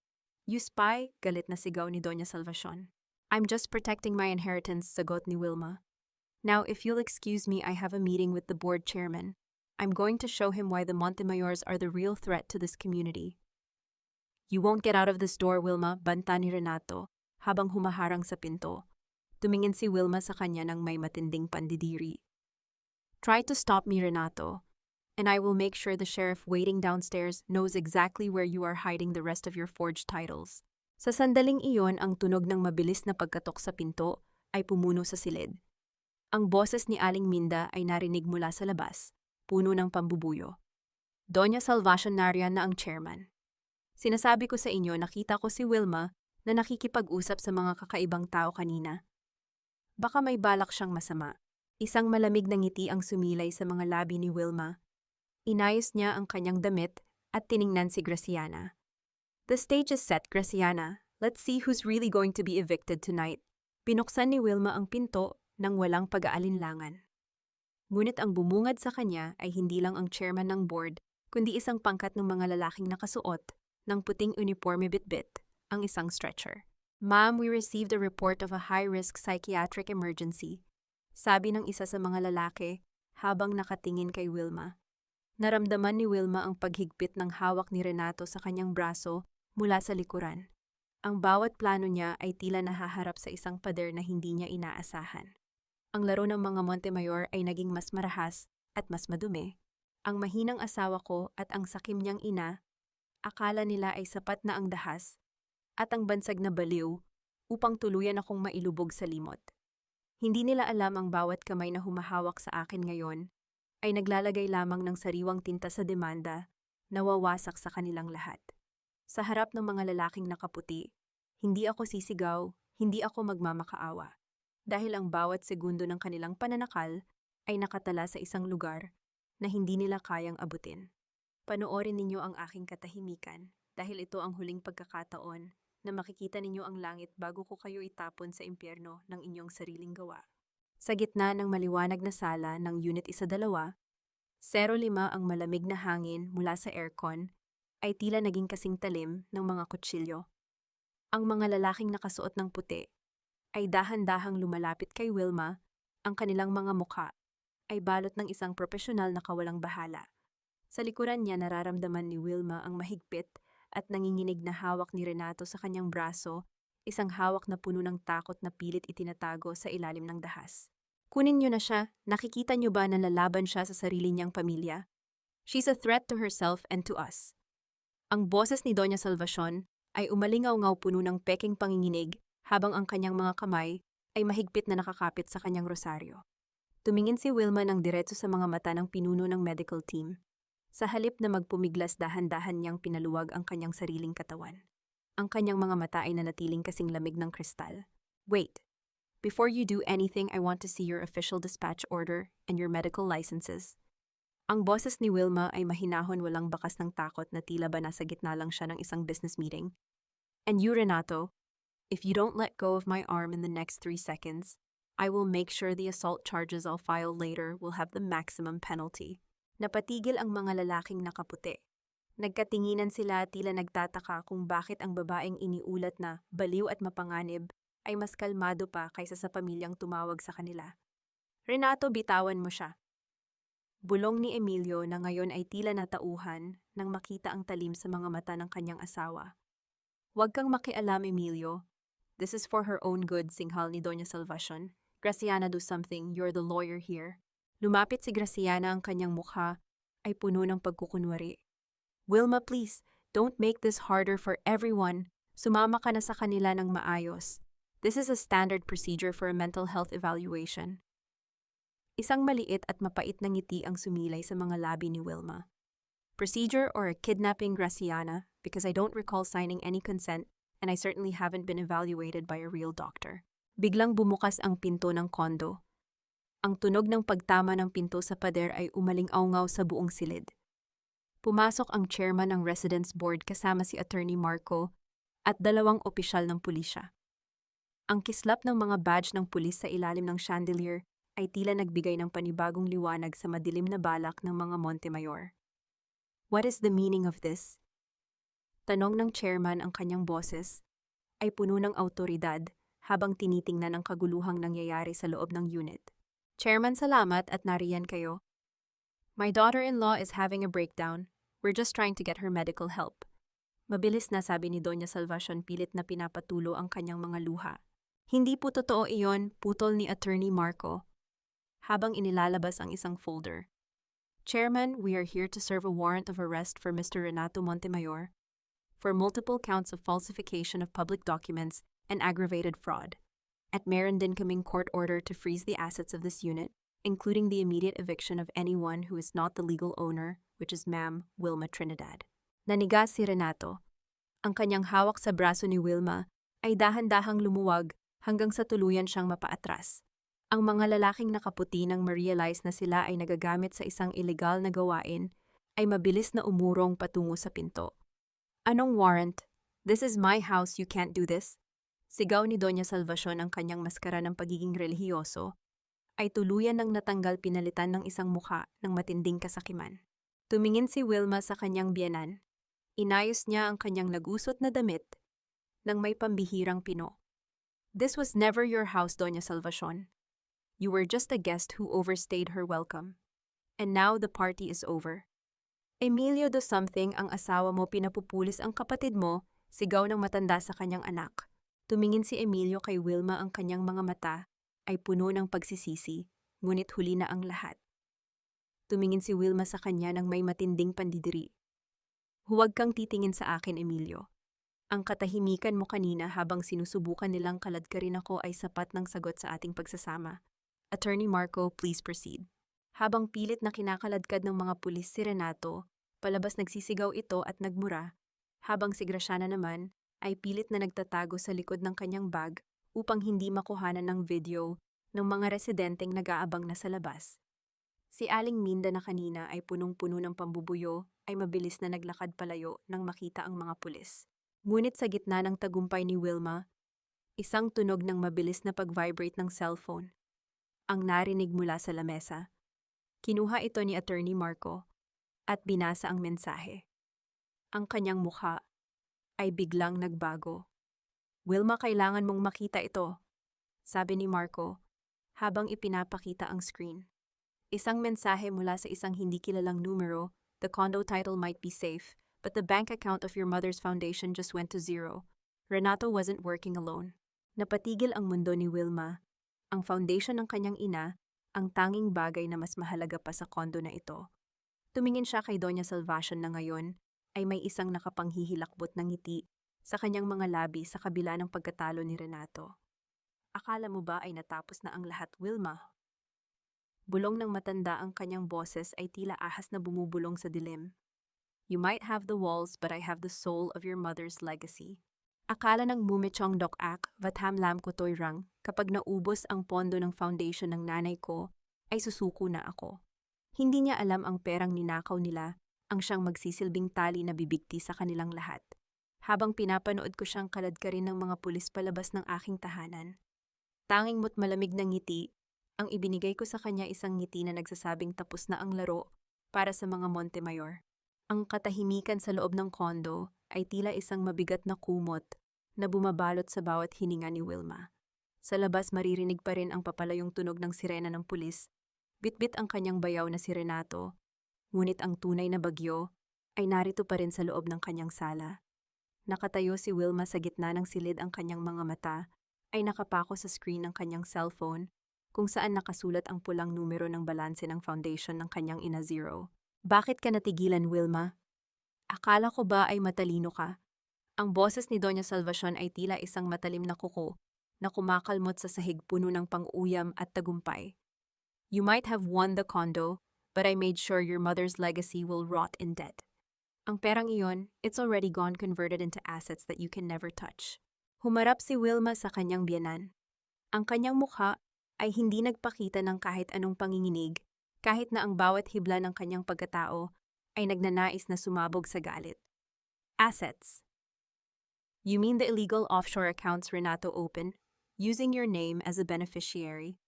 spy? Galit na sigaw ni Doña Salvacion. I'm just protecting my inheritance, sagot ni Wilma. Now, if you'll excuse me, I have a meeting with the board chairman. I'm going to show him why the Montemayors are the real threat to this community. You won't get out of this door, Wilma, banta ni Renato, habang humaharang sa pinto. Tumingin si Wilma sa kanya ng may matinding pandidiri. Try to stop me, Renato, and I will make sure the sheriff waiting downstairs knows exactly where you are hiding the rest of your forged titles. Sa sandaling iyon, ang tunog ng mabilis na pagkatok sa pinto ay pumuno sa silid. Ang boses ni Aling Minda ay narinig mula sa labas, puno ng pambubuyo. Doña Salvacion, nariyan na ang chairman. Sinasabi ko sa inyo, nakita ko si Wilma na nakikipag-usap sa mga kakaibang tao kanina. Baka may balak siyang masama. Isang malamig na ngiti ang sumilay sa mga labi ni Wilma. Inayos niya ang kanyang damit at tiningnan si Graciana. The stage is set, Graciana. Let's see who's really going to be evicted tonight. Pinuksan ni Wilma ang pinto nang walang pag-aalinlangan. Ngunit ang bumungad sa kanya ay hindi lang ang chairman ng board, kundi isang pangkat ng mga lalaking nakasuot ng puting uniforme bitbit, ang isang stretcher. Ma'am, we received a report of a high-risk psychiatric emergency, sabi ng isa sa mga lalaki habang nakatingin kay Wilma. Naramdaman ni Wilma ang paghigpit ng hawak ni Renato sa kanyang braso mula sa likuran. Ang bawat plano niya ay tila nahaharap sa isang pader na hindi niya inaasahan. Ang laro ng mga Montemayor ay naging mas marahas at mas madumi. Ang mahinang asawa ko at ang sakim niyang ina, akala nila ay sapat na ang dahas at ang bansag na baliw upang tuluyan akong mailubog sa limot. Hindi nila alam ang bawat kamay na humahawak sa akin ngayon ay naglalagay lamang ng sariwang tinta sa demanda na wawasak sa kanilang lahat. Sa harap ng mga lalaking nakaputi, hindi ako sisigaw, hindi ako magmamakaawa. Dahil ang bawat segundo ng kanilang pananakal ay nakatala sa isang lugar na hindi nila kayang abutin. Panoorin ninyo ang aking katahimikan dahil ito ang huling pagkakataon na makikita ninyo ang langit bago ko kayo itapon sa impyerno ng inyong sariling gawa. Sa gitna ng maliwanag na sala ng Unit 1-2, 05 ang malamig na hangin mula sa aircon ay tila naging kasing talim ng mga kutsilyo. Ang mga lalaking nakasuot ng puti ay dahan-dahang lumalapit kay Wilma, ang kanilang mga mukha ay balot ng isang propesyonal na kawalang bahala. Sa likuran niya nararamdaman ni Wilma ang mahigpit at nanginginig na hawak ni Renato sa kanyang braso, isang hawak na puno ng takot na pilit itinatago sa ilalim ng dahas. Kunin niyo na siya, nakikita niyo ba na lalaban siya sa sarili niyang pamilya? She's a threat to herself and to us. Ang boses ni Doña Salvacion ay umalingaw-ngaw puno ng peking panginginig habang ang kanyang mga kamay ay mahigpit na nakakapit sa kanyang rosaryo. Tumingin si Wilma ng diretso sa mga mata ng pinuno ng medical team. Sa halip na magpumiglas dahan-dahan niyang pinaluwag ang kanyang sariling katawan. Ang kanyang mga mata ay nanatiling kasing lamig ng kristal. Wait. Before you do anything, I want to see your official dispatch order and your medical licenses. Ang boses ni Wilma ay mahinahon walang bakas ng takot na tila ba nasa gitna lang siya ng isang business meeting. And you, Renato, if you don't let go of my arm in the next 3 seconds, I will make sure the assault charges I'll file later will have the maximum penalty. Napatigil ang mga lalaking nakaputi. Nagkatinginan sila tila nagtataka kung bakit ang babaeng iniulat na baliw at mapanganib ay mas kalmado pa kaysa sa pamilyang tumawag sa kanila. Renato, bitawan mo siya. Bulong ni Emilio na ngayon ay tila natauhan nang makita ang talim sa mga mata ng kanyang asawa. Huwag kang makialam, Emilio. This is for her own good, singhal ni Doña Salvacion. Graciana, do something. You're the lawyer here. Lumapit si Graciana, ang kanyang mukha ay puno ng pagkukunwari. Wilma, please, don't make this harder for everyone. Sumama ka na sa kanila ng maayos. This is a standard procedure for a mental health evaluation. Isang maliit at mapait na ngiti ang sumilay sa mga labi ni Wilma. Procedure or a kidnapping, Graciana, because I don't recall signing any consent and I certainly haven't been evaluated by a real doctor. Biglang bumukas ang pinto ng kondo. Ang tunog ng pagtama ng pinto sa pader ay umaling-awngaw sa buong silid. Pumasok ang chairman ng residence board kasama si Attorney Marco at 2 opisyal ng pulisya. Ang kislap ng mga badge ng pulis sa ilalim ng chandelier ay tila nagbigay ng panibagong liwanag sa madilim na balak ng mga Montemayor. What is the meaning of this? Tanong ng chairman, ang kanyang boses ay puno ng awtoridad habang tinitingnan ang kaguluhang nangyayari sa loob ng unit. Chairman, salamat at nariyan kayo. My daughter-in-law is having a breakdown. We're just trying to get her medical help. Mabilis na sabi ni Doña Salvacion, pilit na pinapatulo ang kanyang mga luha. Hindi po totoo iyon, putol ni Attorney Marco, habang inilalabas ang isang folder. Chairman, we are here to serve a warrant of arrest for Mr. Renato Montemayor for multiple counts of falsification of public documents and aggravated fraud. At meron din kaming court order to freeze the assets of this unit, including the immediate eviction of anyone who is not the legal owner, which is Ma'am Wilma Trinidad. Nanigas si Renato. Ang kanyang hawak sa braso ni Wilma ay dahan-dahang lumuwag hanggang sa tuluyan siyang mapaatras. Ang mga lalaking nakaputi nang ma-realize na sila ay nagagamit sa isang ilegal na gawain, ay mabilis na umurong patungo sa pinto. Anong warrant? This is my house, you can't do this. Sigaw ni Doña Salvacion ang kanyang maskara ng pagiging relihiyoso, ay tuluyan ng natanggal pinalitan ng isang mukha ng matinding kasakiman. Tumingin si Wilma sa kanyang biyenan. Inayos niya ang kanyang nagusot na damit ng may pambihirang pino. This was never your house, Doña Salvacion. You were just a guest who overstayed her welcome. And now the party is over. Emilio do something, ang asawa mo, pinapupulis ang kapatid mo, sigaw ng matanda sa kanyang anak. Tumingin si Emilio kay Wilma, ang kanyang mga mata ay puno ng pagsisisi, ngunit huli na ang lahat. Tumingin si Wilma sa kanya ng may matinding pandidiri. Huwag kang titingin sa akin, Emilio. Ang katahimikan mo kanina habang sinusubukan nilang kaladkarin ako ay sapat ng sagot sa ating pagsasama. Attorney Marco, please proceed. Habang pilit na kinakaladkad ng mga pulis si Renato, palabas nagsisigaw ito at nagmura, habang si Graciana naman ay pilit na nagtatago sa likod ng kanyang bag upang hindi makuhanan ng video ng mga residenteng nag-aabang na sa labas. Si Aling Minda na kanina ay punong-puno ng pambubuyo ay mabilis na naglakad palayo nang makita ang mga pulis. Ngunit sa gitna ng tagumpay ni Wilma, isang tunog ng mabilis na pag-vibrate ng cellphone ang narinig mula sa lamesa. Kinuha ito ni Attorney Marco at binasa ang mensahe. Ang kanyang mukha ay biglang nagbago. Wilma, kailangan mong makita ito, sabi ni Marco habang ipinapakita ang screen. Isang mensahe mula sa isang hindi kilalang numero. The condo title might be safe, but the bank account of your mother's foundation just went to zero. Renato wasn't working alone. Napatigil ang mundo ni Wilma. Ang foundation ng kanyang ina, ang tanging bagay na mas mahalaga pa sa kondo na ito. Tumingin siya kay Doña Salvacion na ngayon ay may isang nakapanghihilakbot ng ngiti sa kanyang mga labi sa kabila ng pagkatalo ni Renato. Akala mo ba ay natapos na ang lahat, Wilma? Bulong ng matanda, ang kanyang boses ay tila ahas na bumubulong sa dilim. You might have the walls, but I have the soul of your mother's legacy. Akala ng Mumechong Dok Ak, Vatham Lam ko toy rang, kapag naubos ang pondo ng foundation ng nanay ko, ay susuko na ako. Hindi niya alam ang perang ninakaw nila, ang siyang magsisilbing tali na bibigti sa kanilang lahat. Habang pinapanood ko siyang kaladkarin ng mga pulis palabas ng aking tahanan. Tanging mo't malamig ng ngiti, ang ibinigay ko sa kanya isang ngiti na nagsasabing tapos na ang laro para sa mga Montemayor. Ang katahimikan sa loob ng kondo ay tila isang mabigat na kumot na bumabalot sa bawat hininga ni Wilma. Sa labas maririnig pa rin ang papalayong tunog ng sirena ng pulis. Bitbit ang kanyang bayaw na si Renato, ngunit ang tunay na bagyo ay narito pa rin sa loob ng kanyang sala. Nakatayo si Wilma sa gitna ng silid, ang kanyang mga mata ay nakapako sa screen ng kanyang cellphone kung saan nakasulat ang pulang numero ng balanse ng foundation ng kanyang ina, zero. Bakit ka natigilan, Wilma? Akala ko ba ay matalino ka? Ang boses ni Doña Salvacion ay tila isang matalim na kuko na kumakalmot sa sahig, puno ng pang-uyam at tagumpay. You might have won the condo, but I made sure your mother's legacy will rot in debt. Ang perang iyon, it's already gone, converted into assets that you can never touch. Humarap si Wilma sa kanyang biyenan. Ang kanyang mukha ay hindi nagpakita ng kahit anong panginginig, kahit na ang bawat hibla ng kanyang pagkatao ay nagnanais na sumabog sa galit. Assets. You mean the illegal offshore accounts Renato opened, using your name as a beneficiary?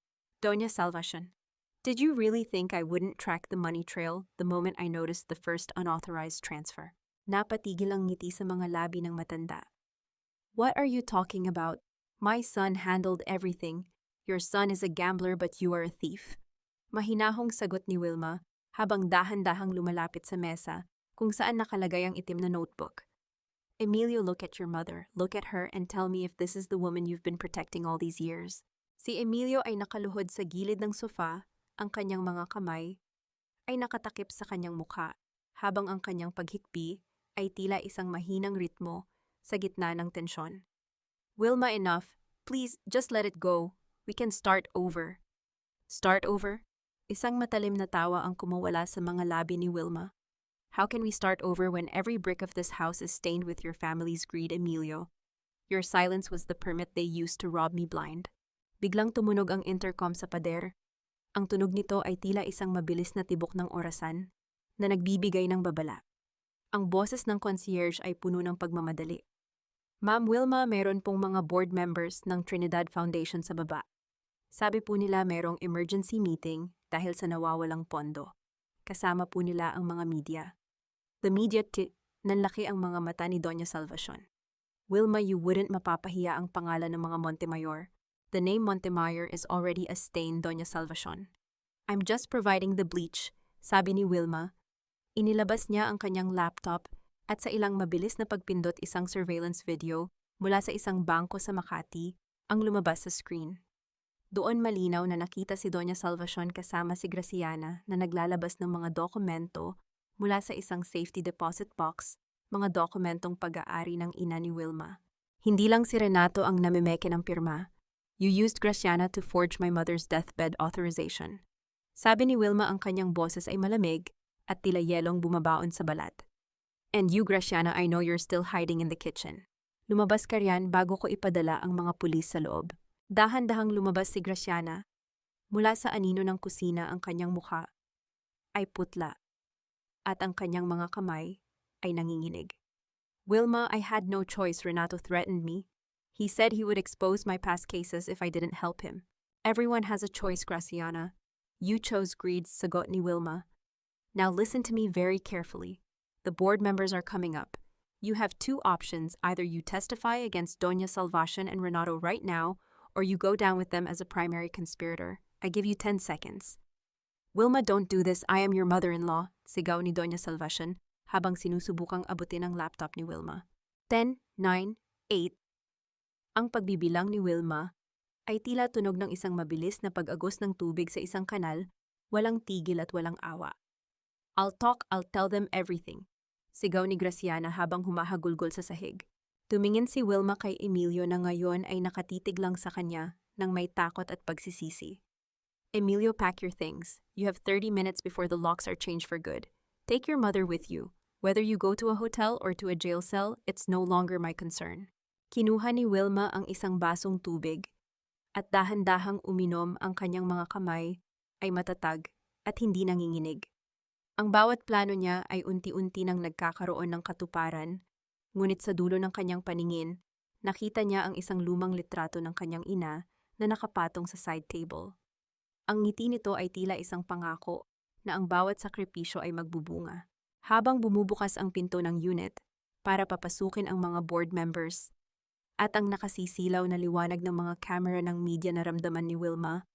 Doña Salvacion, did you really think I wouldn't track the money trail the moment I noticed the first unauthorized transfer? Napatigil ang ngiti sa mga labi ng matanda. What are you talking about? My son handled everything. Your son is a gambler, but you are a thief. Mahinahong sagot ni Wilma habang dahan-dahang lumalapit sa mesa kung saan nakalagay ang itim na notebook. Emilio, look at your mother. Look at her and tell me if this is the woman you've been protecting all these years. Si Emilio ay nakaluhod sa gilid ng sofa, ang kanyang mga kamay ay nakatakip sa kanyang mukha, habang ang kanyang paghikbi ay tila isang mahinang ritmo sa gitna ng tensyon. Wilma, enough. Please, just let it go. We can start over. Start over? Isang matalim na tawa ang kumawala sa mga labi ni Wilma. How can we start over when every brick of this house is stained with your family's greed, Emilio? Your silence was the permit they used to rob me blind. Biglang tumunog ang intercom sa pader. Ang tunog nito ay tila isang mabilis na tibok ng orasan na nagbibigay ng babala. Ang boses ng concierge ay puno ng pagmamadali. Ma'am Wilma, meron pong mga board members ng Trinidad Foundation sa baba. Sabi po nila merong emergency meeting dahil sa nawawalang pondo. Kasama po nila ang mga media. The media nanlaki ang mga mata ni Doña Salvacion. Wilma, you wouldn't mapapahiya ang pangalan ng mga Montemayor. The name Montemayor is already a stain, Doña Salvacion. I'm just providing the bleach, sabi ni Wilma. Inilabas niya ang kanyang laptop at sa ilang mabilis na pagpindot isang surveillance video mula sa isang bangko sa Makati ang lumabas sa screen. Doon malinaw na nakita si Doña Salvacion kasama si Graciana na naglalabas ng mga dokumento mula sa isang safety deposit box, mga dokumentong pag-aari ng ina ni Wilma. Hindi lang si Renato ang namimeke ng pirma. You used Graciana to forge my mother's deathbed authorization. Sabi ni Wilma, ang kanyang boses ay malamig at tila yelong bumabaon sa balat. And you, Graciana, I know you're still hiding in the kitchen. Lumabas ka riyan bago ko ipadala ang mga pulis sa loob. Dahan-dahang lumabas si Graciana. Mula sa anino ng kusina ang kanyang mukha ay putla at ang kanyang mga kamay ay nanginginig. Wilma, I had no choice. Renato threatened me. He said he would expose my past cases if I didn't help him. Everyone has a choice, Graciana. You chose greed, sagot ni Wilma. Now listen to me very carefully. The board members are coming up. You have two options. Either you testify against Doña Salvacion and Renato right now, or you go down with them as a primary conspirator. I give you 10 seconds. Wilma, don't do this. I am your mother-in-law, sigaw ni Doña Salvacion habang sinusubukang abutin ang laptop ni Wilma. 10, 9, 8. Ang pagbibilang ni Wilma ay tila tunog ng isang mabilis na pag-agos ng tubig sa isang kanal, walang tigil at walang awa. I'll talk, I'll tell them everything, sigaw ni Graciana habang humahagulgol sa sahig. Tumingin si Wilma kay Emilio na ngayon ay nakatitig lang sa kanya nang may takot at pagsisisi. Emilio, pack your things. You have 30 minutes before the locks are changed for good. Take your mother with you. Whether you go to a hotel or to a jail cell, it's no longer my concern. Kinuha ni Wilma ang isang basong tubig at dahan-dahang uminom. Ang kanyang mga kamay ay matatag at hindi nanginginig. Ang bawat plano niya ay unti-unti nang nagkakaroon ng katuparan, ngunit sa dulo ng kanyang paningin, nakita niya ang isang lumang litrato ng kanyang ina na nakapatong sa side table. Ang ngiti nito ay tila isang pangako na ang bawat sakripisyo ay magbubunga. Habang bumubukas ang pinto ng unit para papasukin ang mga board members at ang nakasisilaw na liwanag ng mga camera ng media na ramdaman ni Wilma,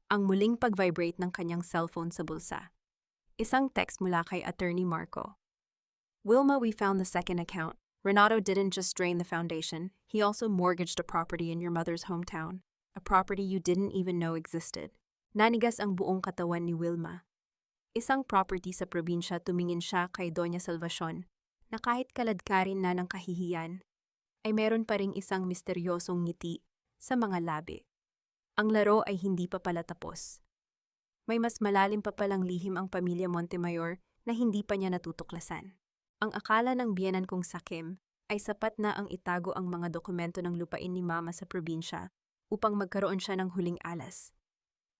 ang muling pag-vibrate ng kanyang cellphone sa bulsa. Isang text mula kay Attorney Marco. Wilma, we found the second account. Renato didn't just drain the foundation, he also mortgaged a property in your mother's hometown, a property you didn't even know existed. Nanigas ang buong katawan ni Wilma. Isang property sa probinsya. Tumingin siya kay Doña Salvacion na kahit kaladkarin na ng kahihiyan, ay meron pa ring isang misteryosong ngiti sa mga labi. Ang laro ay hindi pa pala tapos. May mas malalim pa palang lihim ang pamilya Montemayor na hindi pa niya natutuklasan. Ang akala ng biyenan kong Sakim ay sapat na ang itago ang mga dokumento ng lupain ni Mama sa probinsya upang magkaroon siya ng huling alas.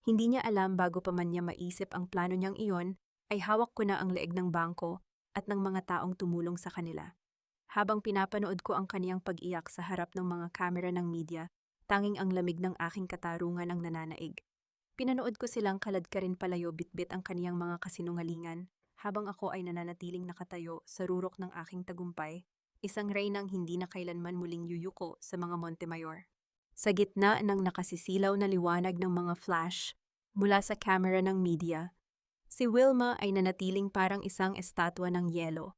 Hindi niya alam bago pa man niya maisip ang plano niyang iyon, ay hawak ko na ang leeg ng bangko at ng mga taong tumulong sa kanila. Habang pinapanood ko ang kaniyang pag-iyak sa harap ng mga kamera ng media, tanging ang lamig ng aking katarungan ang nananaig. Pinanood ko silang kaladkarin palayo bitbit ang kaniyang mga kasinungalingan, habang ako ay nananatiling nakatayo sa rurok ng aking tagumpay, isang reynang hindi na kailanman muling yuyuko sa mga Montemayor. Sa gitna ng nakasisilaw na liwanag ng mga flash mula sa camera ng media, si Wilma ay nanatiling parang isang estatwa ng yelo.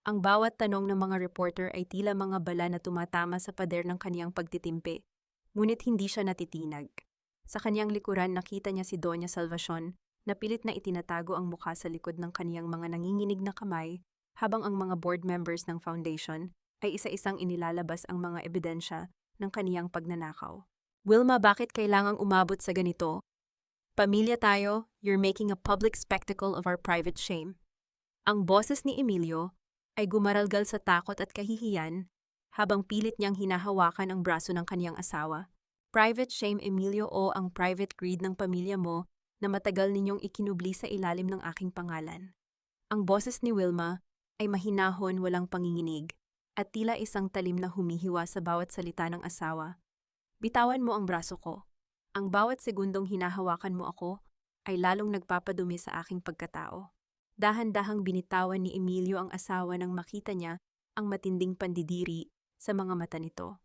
Ang bawat tanong ng mga reporter ay tila mga bala na tumatama sa pader ng kaniyang pagtitimpi, ngunit hindi siya natitinag. Sa kaniyang likuran nakita niya si Doña Salvacion na pilit na itinatago ang mukha sa likod ng kaniyang mga nanginginig na kamay, habang ang mga board members ng foundation ay isa-isang inilalabas ang mga ebidensya ng kaniyang pagnanakaw. Wilma, bakit kailangang umabot sa ganito? Pamilya tayo, you're making a public spectacle of our private shame. Ang boses ni Emilio ay gumaralgal sa takot at kahihiyan habang pilit niyang hinahawakan ang braso ng kaniyang asawa. Private shame, Emilio, o ang private greed ng pamilya mo na matagal ninyong ikinubli sa ilalim ng aking pangalan. Ang boses ni Wilma ay mahinahon, walang panginginig, at tila isang talim na humihiwa sa bawat salita ng asawa. Bitawan mo ang braso ko. Ang bawat segundong hinahawakan mo ako ay lalong nagpapadumi sa aking pagkatao. Dahan-dahang binitawan ni Emilio ang asawa nang makita niya ang matinding pandidiri sa mga mata nito.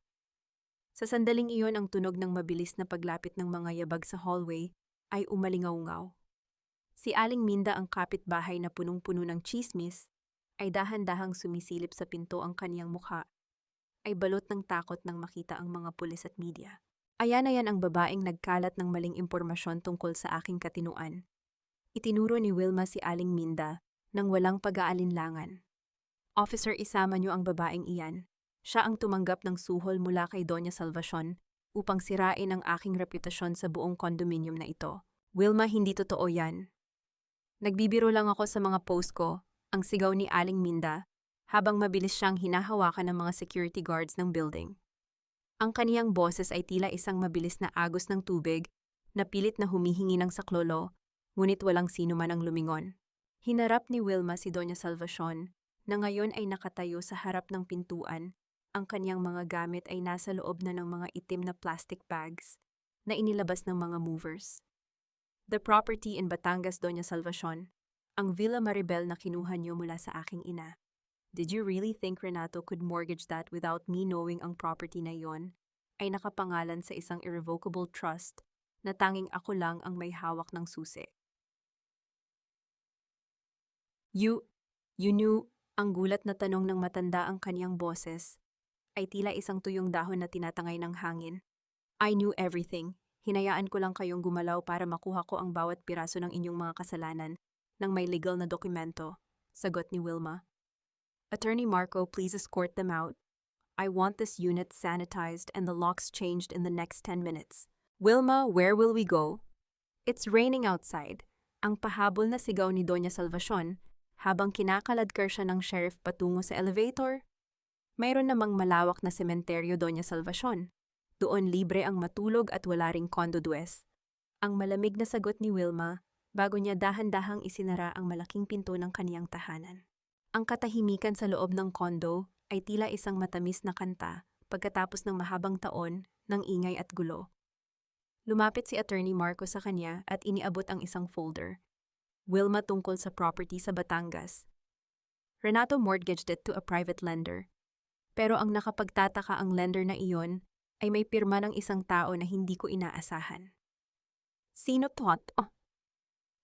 Sa sandaling iyon, ang tunog ng mabilis na paglapit ng mga yabag sa hallway ay umalingaw-ngaw. Si Aling Minda, ang kapitbahay na punong-puno ng tsismis, ay dahan-dahang sumisilip sa pinto. Ang kaniyang mukha ay balot ng takot nang makita ang mga pulis at media. Ayan ang babaeng nagkalat ng maling impormasyon tungkol sa aking katinuan. Itinuro ni Wilma si Aling Minda nang walang pag-aalinlangan. Officer, isama niyo ang babaeng iyan. Siya ang tumanggap ng suhol mula kay Doña Salvacion upang sirain ang aking reputasyon sa buong condominium na ito. Wilma, hindi totoo yan. Nagbibiro lang ako sa mga post ko, ang sigaw ni Aling Minda, habang mabilis siyang hinahawakan ng mga security guards ng building. Ang kaniyang boses ay tila isang mabilis na agos ng tubig na pilit na humihingi ng saklolo, ngunit walang sino man ang lumingon. Hinarap ni Wilma si Doña Salvacion na ngayon ay nakatayo sa harap ng pintuan. Ang kaniyang mga gamit ay nasa loob na ng mga itim na plastic bags na inilabas ng mga movers. The property in Batangas, Doña Salvacion, ang Villa Maribel na kinuha niyo mula sa aking ina. Did you really think Renato could mortgage that without me knowing ang property na yon ay nakapangalan sa isang irrevocable trust na tanging ako lang ang may hawak ng susi? You knew, ang gulat na tanong ng matanda, ang kaniyang boses ay tila isang tuyong dahon na tinatangay ng hangin. I knew everything. Hinayaan ko lang kayong gumalaw para makuha ko ang bawat piraso ng inyong mga kasalanan ng may legal na dokumento, sagot ni Wilma. Attorney Marco, please escort them out. I want this unit sanitized and the locks changed in the next 10 minutes. Wilma, where will we go? It's raining outside. Ang pahabol na sigaw ni Doña Salvacion habang kinakaladkar siya ng sheriff patungo sa elevator. Mayroon namang malawak na sementeryo, Doña Salvacion. Doon libre ang matulog at wala ring condo dues. Ang malamig na sagot ni Wilma bago niya dahan-dahang isinara ang malaking pinto ng kaniyang tahanan. Ang katahimikan sa loob ng condo ay tila isang matamis na kanta pagkatapos ng mahabang taon ng ingay at gulo. Lumapit si Attorney Marco sa kanya at iniabot ang isang folder. Wilma, tungkol sa property sa Batangas. Renato mortgaged it to a private lender. Pero ang nakapagtataka, ang lender na iyon ay may pirma ng isang tao na hindi ko inaasahan. Sino to?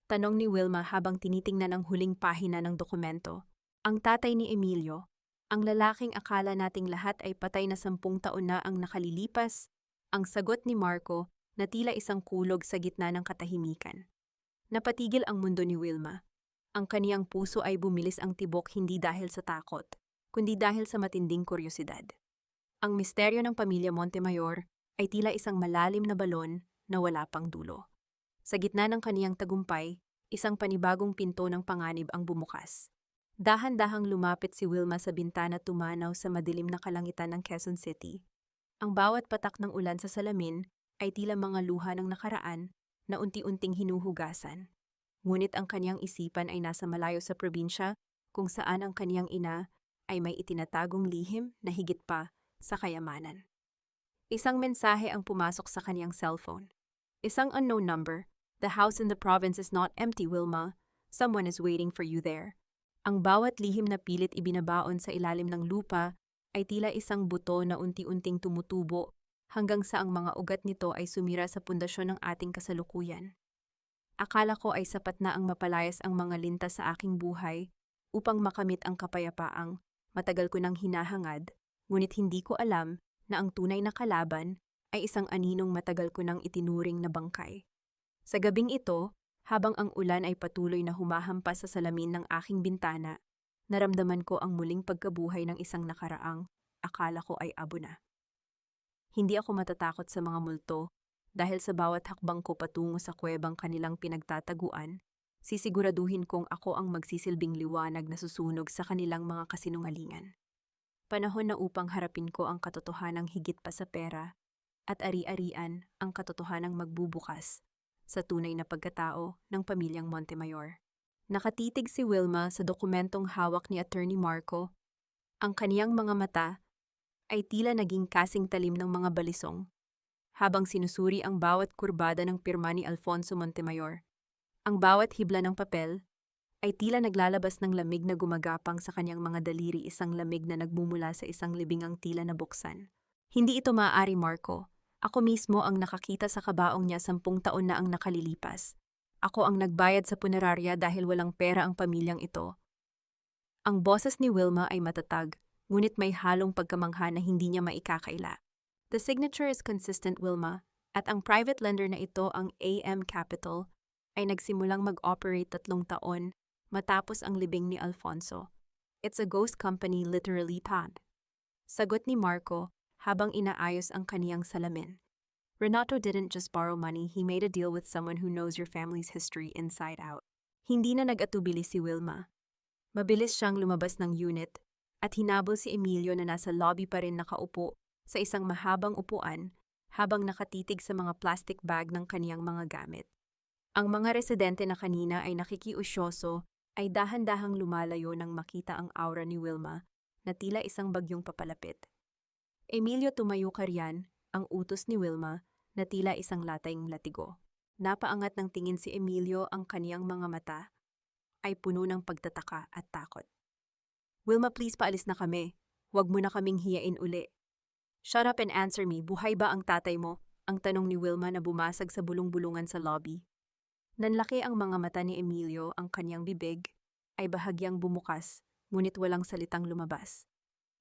Tanong ni Wilma habang tinitingnan ang huling pahina ng dokumento. Ang tatay ni Emilio, ang lalaking akala nating lahat ay patay na 10 taon na ang nakalilipas, ang sagot ni Marco na tila isang kulog sa gitna ng katahimikan. Napatigil ang mundo ni Wilma. Ang kaniyang puso ay bumilis ang tibok, hindi dahil sa takot, kundi dahil sa matinding kuryosidad. Ang misteryo ng pamilya Montemayor ay tila isang malalim na balon na wala pang dulo. Sa gitna ng kaniyang tagumpay, isang panibagong pinto ng panganib ang bumukas. Dahan-dahang lumapit si Wilma sa bintana, tumanaw sa madilim na kalangitan ng Quezon City. Ang bawat patak ng ulan sa salamin ay tila mga luha ng nakaraan na unti-unting hinuhugasan. Ngunit ang kaniyang isipan ay nasa malayo sa probinsya, kung saan ang kaniyang ina ay may itinatagong lihim na higit pa sa kayamanan. Isang mensahe ang pumasok sa kaniyang cellphone. Isang unknown number. The house in the province is not empty, Wilma. Someone is waiting for you there. Ang bawat lihim na pilit ibinabaon sa ilalim ng lupa ay tila isang buto na unti-unting tumutubo hanggang sa ang mga ugat nito ay sumira sa pundasyon ng ating kasalukuyan. Akala ko ay sapat na ang mapalayas ang mga lintas sa aking buhay upang makamit ang kapayapaang matagal ko nang hinahangad, ngunit hindi ko alam na ang tunay na kalaban ay isang aninong matagal ko nang itinuring na bangkay. Sa gabing ito, habang ang ulan ay patuloy na humahampas sa salamin ng aking bintana, naramdaman ko ang muling pagkabuhay ng isang nakaraang akala ko ay abo na. Hindi ako matatakot sa mga multo dahil sa bawat hakbang ko patungo sa kuwebang kanilang pinagtataguan, sisiguraduhin kong ako ang magsisilbing liwanag na susunog sa kanilang mga kasinungalingan. Panahon na upang harapin ko ang katotohanang higit pa sa pera at ari-arian ang katotohanang magbubukas sa tunay na pagkatao ng pamilyang Montemayor. Nakatitig si Wilma sa dokumentong hawak ni Attorney Marco. Ang kaniyang mga mata ay tila naging kasing talim ng mga balisong habang sinusuri ang bawat kurbada ng pirma ni Alfonso Montemayor. Ang bawat hibla ng papel ay tila naglalabas ng lamig na gumagapang sa kanyang mga daliri, isang lamig na nagmumula sa isang libingang tila na buksan. Hindi ito maaari, Marco. Ako mismo ang nakakita sa kabaong niya 10 taon na ang nakalilipas. Ako ang nagbayad sa punerarya dahil walang pera ang pamilyang ito. Ang boses ni Wilma ay matatag, ngunit may halong pagkamangha na hindi niya maikakaila. The signature is consistent, Wilma, at ang private lender na ito, ang AM Capital, ay nagsimulang mag-operate 3 taon matapos ang libing ni Alfonso. It's a ghost company, literally, Pad. Sagot ni Marco habang inaayos ang kaniyang salamin. Renato didn't just borrow money, he made a deal with someone who knows your family's history inside out. Hindi na nag-atubili si Wilma. Mabilis siyang lumabas ng unit at hinabol si Emilio na nasa lobby pa rin nakaupo sa isang mahabang upuan habang nakatitig sa mga plastic bag ng kaniyang mga gamit. Ang mga residente na kanina ay nakikiusyoso ay dahan-dahang lumalayo nang makita ang aura ni Wilma na tila isang bagyong papalapit. Emilio, tumayo ka riyan, ang utos ni Wilma na tila isang latayng latigo. Napaangat ng tingin si Emilio, ang kaniyang mga mata ay puno ng pagtataka at takot. Wilma, please, paalis na kami. Huwag mo na kaming hiyain uli. Shut up and answer me, buhay ba ang tatay mo? Ang tanong ni Wilma na bumasag sa bulong-bulungan sa lobby. Nanlaki ang mga mata ni Emilio, ang kaniyang bibig ay bahagyang bumukas, ngunit walang salitang lumabas.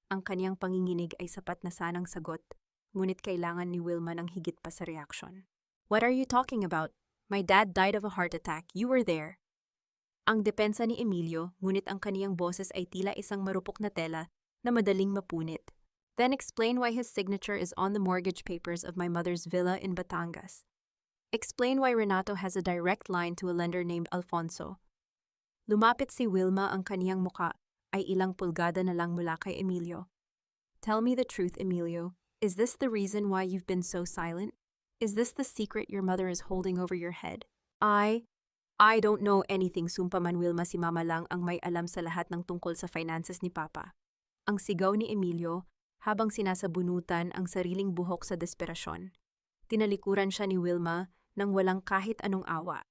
Ang kaniyang panginginig ay sapat na sanang sagot, ngunit kailangan ni Wilma ng higit pa sa reaksyon. What are you talking about? My dad died of a heart attack. You were there. Ang depensa ni Emilio, ngunit ang kaniyang boses ay tila isang marupok na tela na madaling mapunit. Then explain why his signature is on the mortgage papers of my mother's villa in Batangas. Explain why Renato has a direct line to a lender named Alfonso. Lumapit si Wilma, ang kaniyang muka ay ilang pulgada na lang mula kay Emilio. Tell me the truth, Emilio. Is this the reason why you've been so silent? Is this the secret your mother is holding over your head? I don't know anything, sumpa man Wilma. Si Mama lang ang may alam sa lahat ng tungkol sa finances ni Papa. Ang sigaw ni Emilio habang sinasabunutan ang sariling buhok sa desperasyon. Tinalikuran siya ni Wilma nang walang kahit anong awa.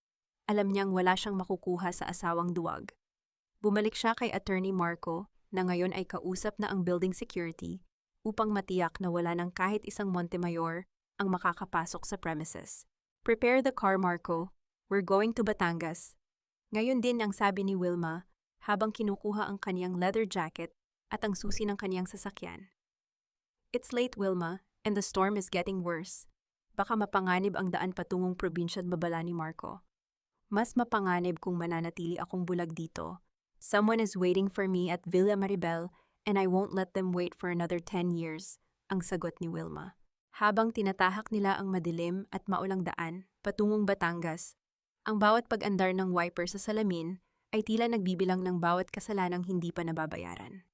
Alam niyang wala siyang makukuha sa asawang duwag. Bumalik siya kay Attorney Marco na ngayon ay kausap na ang building security upang matiyak na wala ng kahit isang Montemayor ang makakapasok sa premises. Prepare the car, Marco. We're going to Batangas. Ngayon din ang sabi ni Wilma habang kinukuha ang kaniyang leather jacket at ang susi ng kaniyang sasakyan. It's late, Wilma, and the storm is getting worse. Baka mapanganib ang daan patungong probinsya at babala ni Marco. Mas mapanganib kung mananatili akong bulag dito. Someone is waiting for me at Villa Maribel and I won't let them wait for another 10 years, ang sagot ni Wilma. Habang tinatahak nila ang madilim at maulang daan patungong Batangas, ang bawat pag-andar ng wiper sa salamin ay tila nagbibilang ng bawat kasalanang hindi pa nababayaran.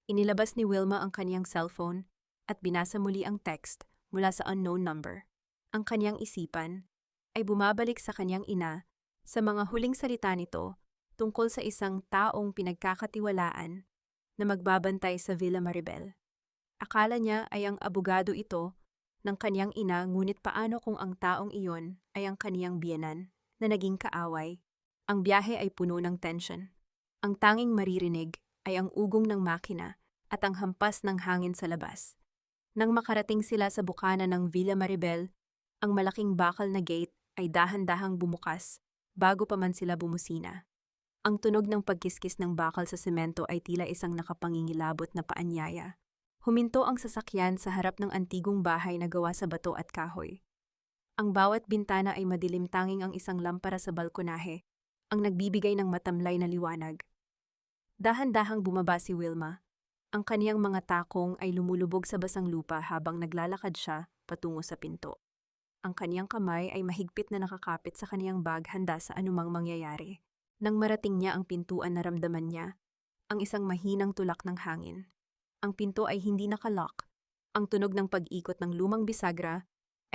Inilabas ni Wilma ang kaniyang cellphone at binasa muli ang text mula sa unknown number. Ang kaniyang isipan ay bumabalik sa kaniyang ina sa mga huling salita nito tungkol sa isang taong pinagkakatiwalaan na magbabantay sa Villa Maribel. Akala niya ay ang abogado ito ng kaniyang ina, ngunit paano kung ang taong iyon ay ang kaniyang biyenan na naging kaaway? Ang biyahe ay puno ng tension. Ang tanging maririnig ay ang ugong ng makina at ang hampas ng hangin sa labas. Nang makarating sila sa bukana ng Villa Maribel, ang malaking bakal na gate ay dahan-dahang bumukas bago pa man sila bumusina. Ang tunog ng pagkiskis ng bakal sa semento ay tila isang nakapangingilabot na paanyaya. Huminto ang sasakyan sa harap ng antigong bahay na gawa sa bato at kahoy. Ang bawat bintana ay madilim, tanging ang isang lampara sa balkonahe ang nagbibigay ng matamlay na liwanag. Dahan-dahang bumaba si Wilma. Ang kaniyang mga takong ay lumulubog sa basang lupa habang naglalakad siya patungo sa pinto. Ang kaniyang kamay ay mahigpit na nakakapit sa kaniyang bag, handa sa anumang mangyayari. Nang marating niya ang pintuan, naramdaman niya ang isang mahinang tulak ng hangin. Ang pinto ay hindi nakalock. Ang tunog ng pag-ikot ng lumang bisagra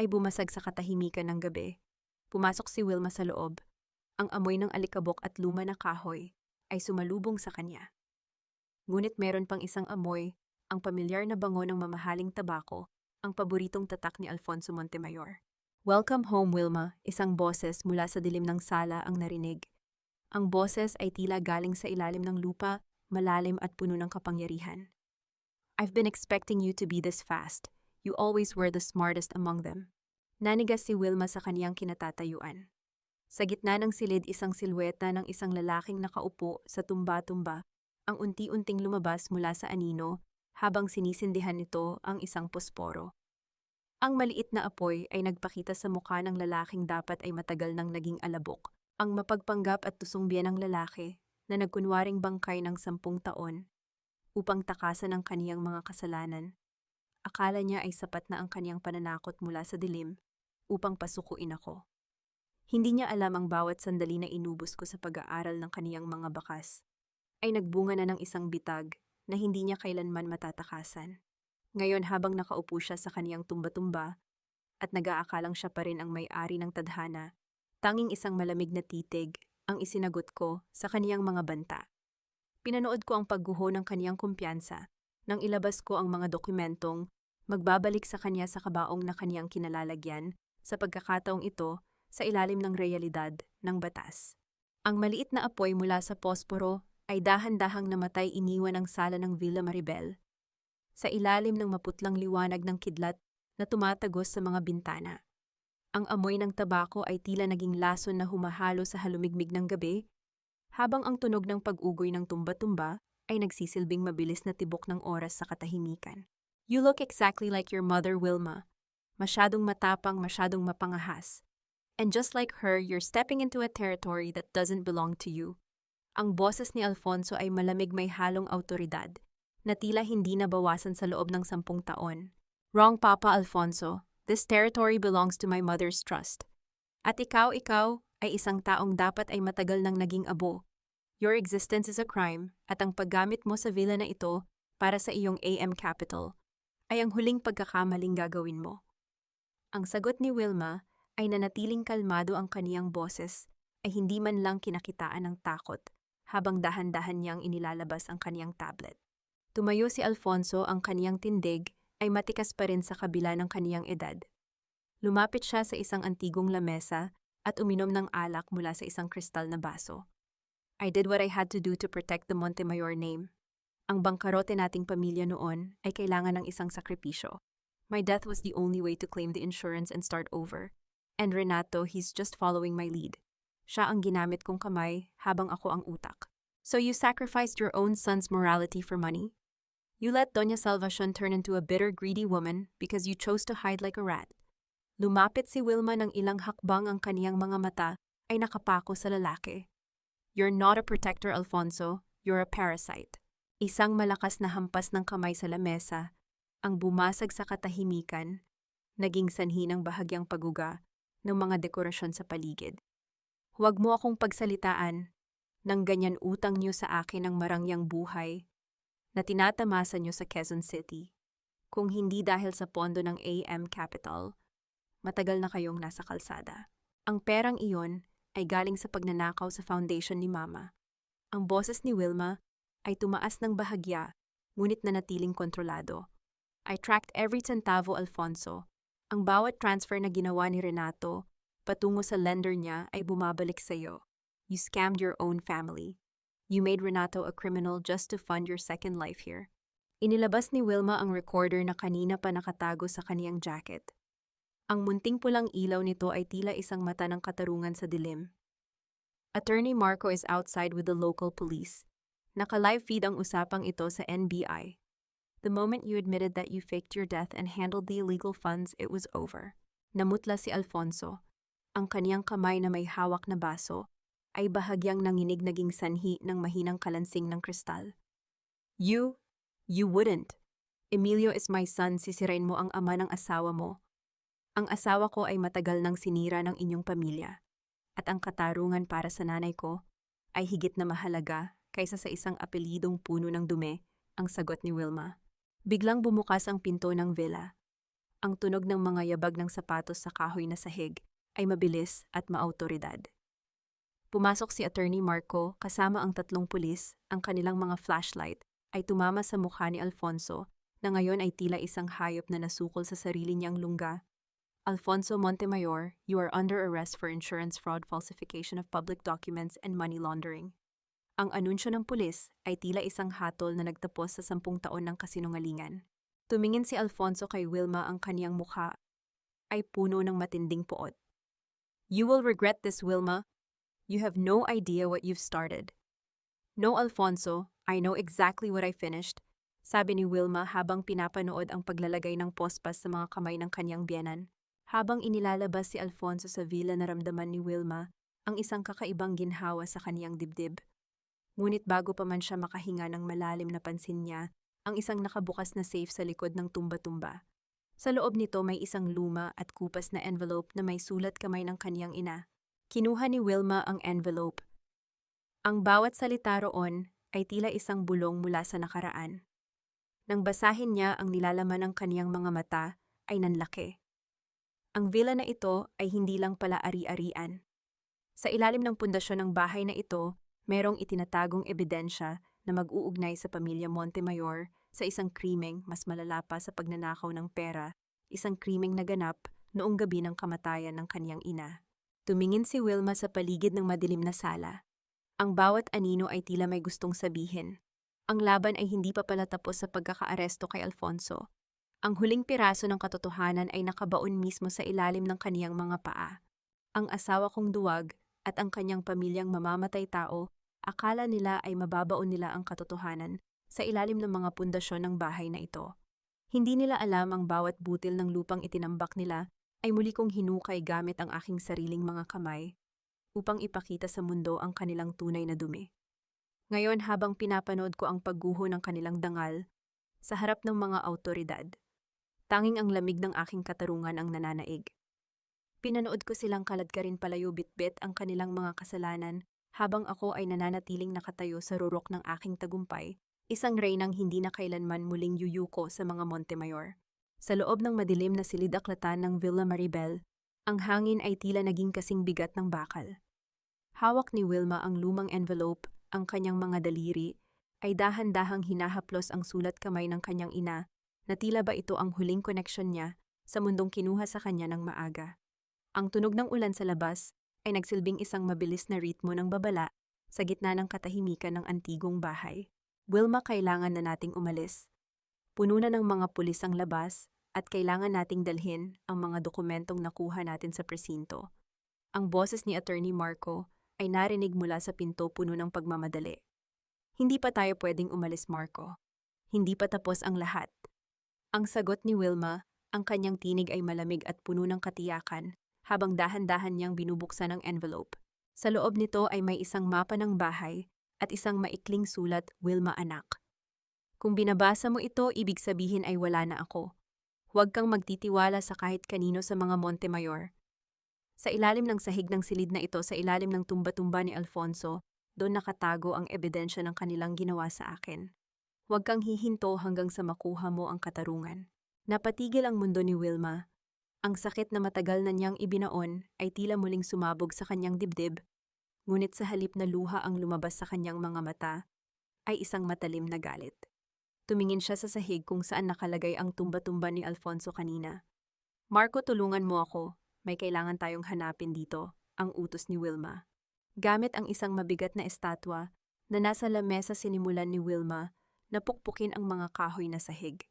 ay bumasag sa katahimikan ng gabi. Pumasok si Wilma sa loob. Ang amoy ng alikabok at luma na kahoy ay sumalubong sa kanya. Ngunit meron pang isang amoy, ang pamilyar na bango ng mamahaling tabako, ang paboritong tatak ni Alfonso Montemayor. "Welcome home, Wilma," isang boses mula sa dilim ng sala ang narinig. Ang boses ay tila galing sa ilalim ng lupa, malalim at puno ng kapangyarihan. "I've been expecting you to be this fast. You always were the smartest among them." Nanigas si Wilma sa kaniyang kinatatayuan. Sa gitna ng silid isang silweta ng isang lalaking nakaupo sa tumba-tumba, ang unti-unting lumabas mula sa anino habang sinisindihan nito ang isang posporo. Ang maliit na apoy ay nagpakita sa mukha ng lalaking dapat ay matagal nang naging alabok. Ang mapagpanggap at tusong biyenang lalaki na nagkunwaring bangkay ng 10 taon upang takasan ang kaniyang mga kasalanan. Akala niya ay sapat na ang kaniyang pananakot mula sa dilim upang pasukuin ako. Hindi niya alam ang bawat sandali na inubos ko sa pag-aaral ng kaniyang mga bakas ay nagbunga na ng isang bitag na hindi niya kailanman matatakasan. Ngayon habang nakaupo siya sa kaniyang tumba-tumba at nag-aakalang siya pa rin ang may-ari ng tadhana, tanging isang malamig na titig ang isinagot ko sa kaniyang mga banta. Pinanood ko ang pagguho ng kaniyang kumpiyansa nang ilabas ko ang mga dokumentong magbabalik sa kanya sa kabaong na kaniyang kinalalagyan sa pagkakataong ito sa ilalim ng realidad ng batas. Ang maliit na apoy mula sa posporo ay dahan-dahang namatay iniwan ang sala ng Villa Maribel sa ilalim ng maputlang liwanag ng kidlat na tumatagos sa mga bintana. Ang amoy ng tabako ay tila naging lason na humahalo sa halumigmig ng gabi, habang ang tunog ng pag-ugoy ng tumba-tumba ay nagsisilbing mabilis na tibok ng oras sa katahimikan. "You look exactly like your mother, Wilma. Masyadong matapang, masyadong mapangahas. And just like her, you're stepping into a territory that doesn't belong to you." Ang boses ni Alfonso ay malamig may halong autoridad, na tila hindi nabawasan sa loob ng 10 taon. "Wrong, Papa Alfonso. This territory belongs to my mother's trust. At ikaw ay isang taong dapat ay matagal nang naging abo. Your existence is a crime, at ang paggamit mo sa villa na ito para sa iyong AM capital ay ang huling pagkakamaling gagawin mo." Ang sagot ni Wilma ay nanatiling kalmado, ang kaniyang boses ay hindi man lang kinakitaan ng takot habang dahan-dahan niyang inilalabas ang kaniyang tablet. Tumayo si Alfonso, ang kaniyang tindig ay matikas pa rin sa kabila ng kaniyang edad. Lumapit siya sa isang antigong lamesa at uminom ng alak mula sa isang kristal na baso. "I did what I had to do to protect the Montemayor name. Ang bangkarote nating pamilya noon ay kailangan ng isang sakripisyo. My death was the only way to claim the insurance and start over. And Renato, he's just following my lead. Siya ang ginamit kong kamay habang ako ang utak. So you sacrificed your own son's morality for money? You let Doña Salvacion turn into a bitter, greedy woman because you chose to hide like a rat." Lumapit si Wilma ng ilang hakbang, ang kaniyang mga mata ay nakapako sa lalaki. "You're not a protector, Alfonso. You're a parasite." Isang malakas na hampas ng kamay sa lamesa ang bumasag sa katahimikan, naging sanhi ng bahagyang paguga ng mga dekorasyon sa paligid. "Huwag mo akong pagsalitaan ng ganyan. Utang niyo sa akin ang marangyang buhay na tinatamasa niyo sa Quezon City. Kung hindi dahil sa pondo ng AM Capital, matagal na kayong nasa kalsada. Ang perang iyon ay galing sa pagnanakaw sa foundation ni Mama." Ang boses ni Wilma ay tumaas ng bahagya, ngunit nanatiling kontrolado. "I tracked every centavo, Alfonso. Ang bawat transfer na ginawa ni Renato patungo sa lender niya ay bumabalik sa iyo. You scammed your own family. You made Renato a criminal just to fund your second life here." Inilabas ni Wilma ang recorder na kanina pa nakatago sa kaniyang jacket. Ang munting pulang ilaw nito ay tila isang mata ng katarungan sa dilim. "Attorney Marco is outside with the local police. Naka-live feed ang usapang ito sa NBI. The moment you admitted that you faked your death and handled the illegal funds, it was over." Namutla si Alfonso. Ang kaniyang kamay na may hawak na baso ay bahagyang nanginig, naging sanhi ng mahinang kalansing ng kristal. You wouldn't. Emilio is my son, sisirain mo ang ama ng asawa mo. Ang asawa ko ay matagal nang sinira ng inyong pamilya. At ang katarungan para sa nanay ko ay higit na mahalaga kaysa sa isang apelidong puno ng dumi, ang sagot ni Wilma. Biglang bumukas ang pinto ng villa. Ang tunog ng mga yabag ng sapatos sa kahoy na sahig ay mabilis at maautoridad. Pumasok si Attorney Marco kasama ang 3 pulis, ang kanilang mga flashlight ay tumama sa mukha ni Alfonso na ngayon ay tila isang hayop na nasukol sa sarili niyang lungga. Alfonso Montemayor, you are under arrest for insurance fraud, falsification of public documents, and money laundering. Ang anunsyo ng pulis ay tila isang hatol na nagtapos sa 10 taon ng kasinungalingan. Tumingin si Alfonso kay Wilma, ang kaniyang mukha ay puno ng matinding poot. You will regret this, Wilma. You have no idea what you've started. No, Alfonso, I know exactly what I finished, sabi ni Wilma habang pinapanood ang paglalagay ng pospas sa mga kamay ng kanyang biyenan. Habang inilalabas si Alfonso sa villa, naramdaman ni Wilma ang isang kakaibang ginhawa sa kaniyang dibdib. Ngunit bago pa man siya makahinga ng malalim, napansin niya ang isang nakabukas na safe sa likod ng tumba-tumba. Sa loob nito may isang luma at kupas na envelope na may sulat kamay ng kaniyang ina. Kinuha ni Wilma ang envelope. Ang bawat salita roon ay tila isang bulong mula sa nakaraan. Nang basahin niya ang nilalaman ng kaniyang mga mata, ay nanlaki. Ang villa na ito ay hindi lang pala ari-arian. Sa ilalim ng pundasyon ng bahay na ito, merong itinatagong ebidensya na mag-uugnay sa pamilya Montemayor sa isang krimeng mas malala pa sa pagnanakaw ng pera, isang krimeng naganap noong gabi ng kamatayan ng kaniyang ina. Tumingin si Wilma sa paligid ng madilim na sala. Ang bawat anino ay tila may gustong sabihin. Ang laban ay hindi pa pala tapos sa pagkakaaresto kay Alfonso. Ang huling piraso ng katotohanan ay nakabaon mismo sa ilalim ng kaniyang mga paa. Ang asawa kong duwag at ang kanyang pamilyang mamamatay tao, akala nila ay mababaon nila ang katotohanan sa ilalim ng mga pundasyon ng bahay na ito. Hindi nila alam ang bawat butil ng lupang itinambak nila ay muli kong hinukay gamit ang aking sariling mga kamay upang ipakita sa mundo ang kanilang tunay na dumi. Ngayon, habang pinapanood ko ang pagguho ng kanilang dangal sa harap ng mga awtoridad, tanging ang lamig ng aking katarungan ang nananaig. Pinanood ko silang kaladkarin palayo bitbit ang kanilang mga kasalanan habang ako ay nananatiling nakatayo sa rurok ng aking tagumpay, isang reynang hindi na kailanman muling yuyuko sa mga Montemayor. Sa loob ng madilim na silid-aklatan ng Villa Maribel, ang hangin ay tila naging kasing bigat ng bakal. Hawak ni Wilma ang lumang envelope, ang kanyang mga daliri ay dahan-dahang hinahaplos ang sulat kamay ng kanyang ina na tila ba ito ang huling koneksyon niya sa mundong kinuha sa kanya ng maaga. Ang tunog ng ulan sa labas ay nagsilbing isang mabilis na ritmo ng babala sa gitna ng katahimikan ng antigong bahay. Wilma, kailangan na nating umalis. Puno na ng mga pulis ang labas at kailangan nating dalhin ang mga dokumentong nakuha natin sa presinto. Ang boses ni Attorney Marco ay narinig mula sa pinto, puno ng pagmamadali. Hindi pa tayo pwedeng umalis, Marco. Hindi pa tapos ang lahat. Ang sagot ni Wilma, ang kanyang tinig ay malamig at puno ng katiyakan habang dahan-dahan niyang binubuksan ang envelope. Sa loob nito ay may isang mapa ng bahay at isang maikling sulat, Wilma anak. Kung binabasa mo ito, ibig sabihin ay wala na ako. Huwag kang magtitiwala sa kahit kanino sa mga Montemayor. Sa ilalim ng sahig ng silid na ito, sa ilalim ng tumba-tumba ni Alfonso, doon nakatago ang ebidensya ng kanilang ginawa sa akin. Huwag kang hihinto hanggang sa makuha mo ang katarungan. Napatigil ang mundo ni Wilma. Ang sakit na matagal na niyang ibinaon ay tila muling sumabog sa kanyang dibdib, ngunit sa halip na luha ang lumabas sa kanyang mga mata, ay isang matalim na galit. Tumingin siya sa sahig kung saan nakalagay ang tumba-tumba ni Alfonso kanina. Marco, tulungan mo ako. May kailangan tayong hanapin dito, ang utos ni Wilma. Gamit ang isang mabigat na estatwa na nasa lamesa, sinimulan ni Wilma na pukpukin ang mga kahoy na sahig.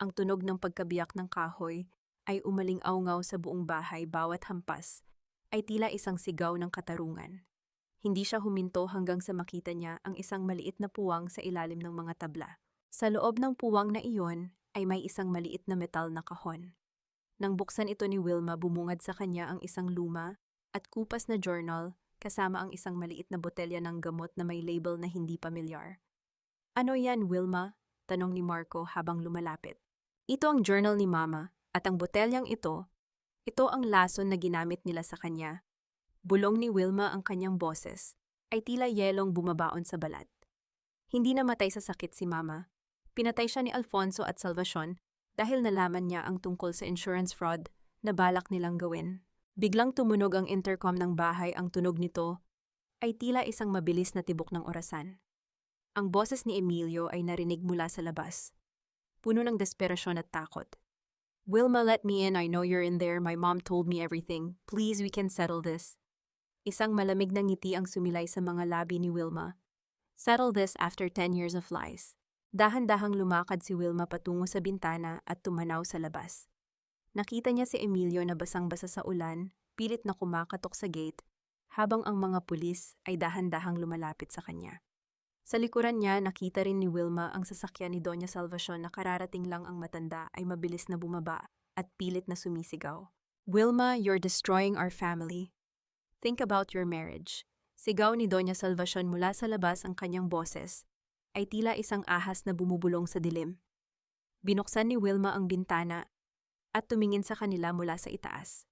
Ang tunog ng pagkabiyak ng kahoy ay umaling-awngaw sa buong bahay, bawat hampas ay tila isang sigaw ng katarungan. Hindi siya huminto hanggang sa makita niya ang isang maliit na puwang sa ilalim ng mga tabla. Sa loob ng puwang na iyon ay may isang maliit na metal na kahon. Nang buksan ito ni Wilma, bumungad sa kanya ang isang luma at kupas na journal kasama ang isang maliit na botelya ng gamot na may label na hindi pamilyar. Ano yan, Wilma? Tanong ni Marco habang lumalapit. Ito ang journal ni Mama at ang botelyang ito ang lason na ginamit nila sa kanya. Bulong ni Wilma, ang kanyang boses ay tila yelong bumabaon sa balat. Hindi namatay sa sakit si Mama. Pinatay siya ni Alfonso at Salvacion dahil nalaman niya ang tungkol sa insurance fraud na balak nilang gawin. Biglang tumunog ang intercom ng bahay. Ang tunog nito ay tila isang mabilis na tibok ng orasan. Ang boses ni Emilio ay narinig mula sa labas, puno ng desperasyon at takot. "Wilma, let me in. I know you're in there. My mom told me everything. Please, we can settle this." Isang malamig na ngiti ang sumilay sa mga labi ni Wilma. Settle this after 10 years of lies. Dahan-dahang lumakad si Wilma patungo sa bintana at tumanaw sa labas. Nakita niya si Emilio na basang-basa sa ulan, pilit na kumakatok sa gate, habang ang mga pulis ay dahan-dahang lumalapit sa kanya. Sa likuran niya, nakita rin ni Wilma ang sasakyan ni Doña Salvacion na kararating lang ang matanda ay mabilis na bumaba at pilit na sumisigaw. "Wilma, you're destroying our family. Think about your marriage." Sigaw ni Doña Salvacion mula sa labas. Ang kanyang boses ay tila isang ahas na bumubulong sa dilim. Binuksan ni Wilma ang bintana at tumingin sa kanila mula sa itaas.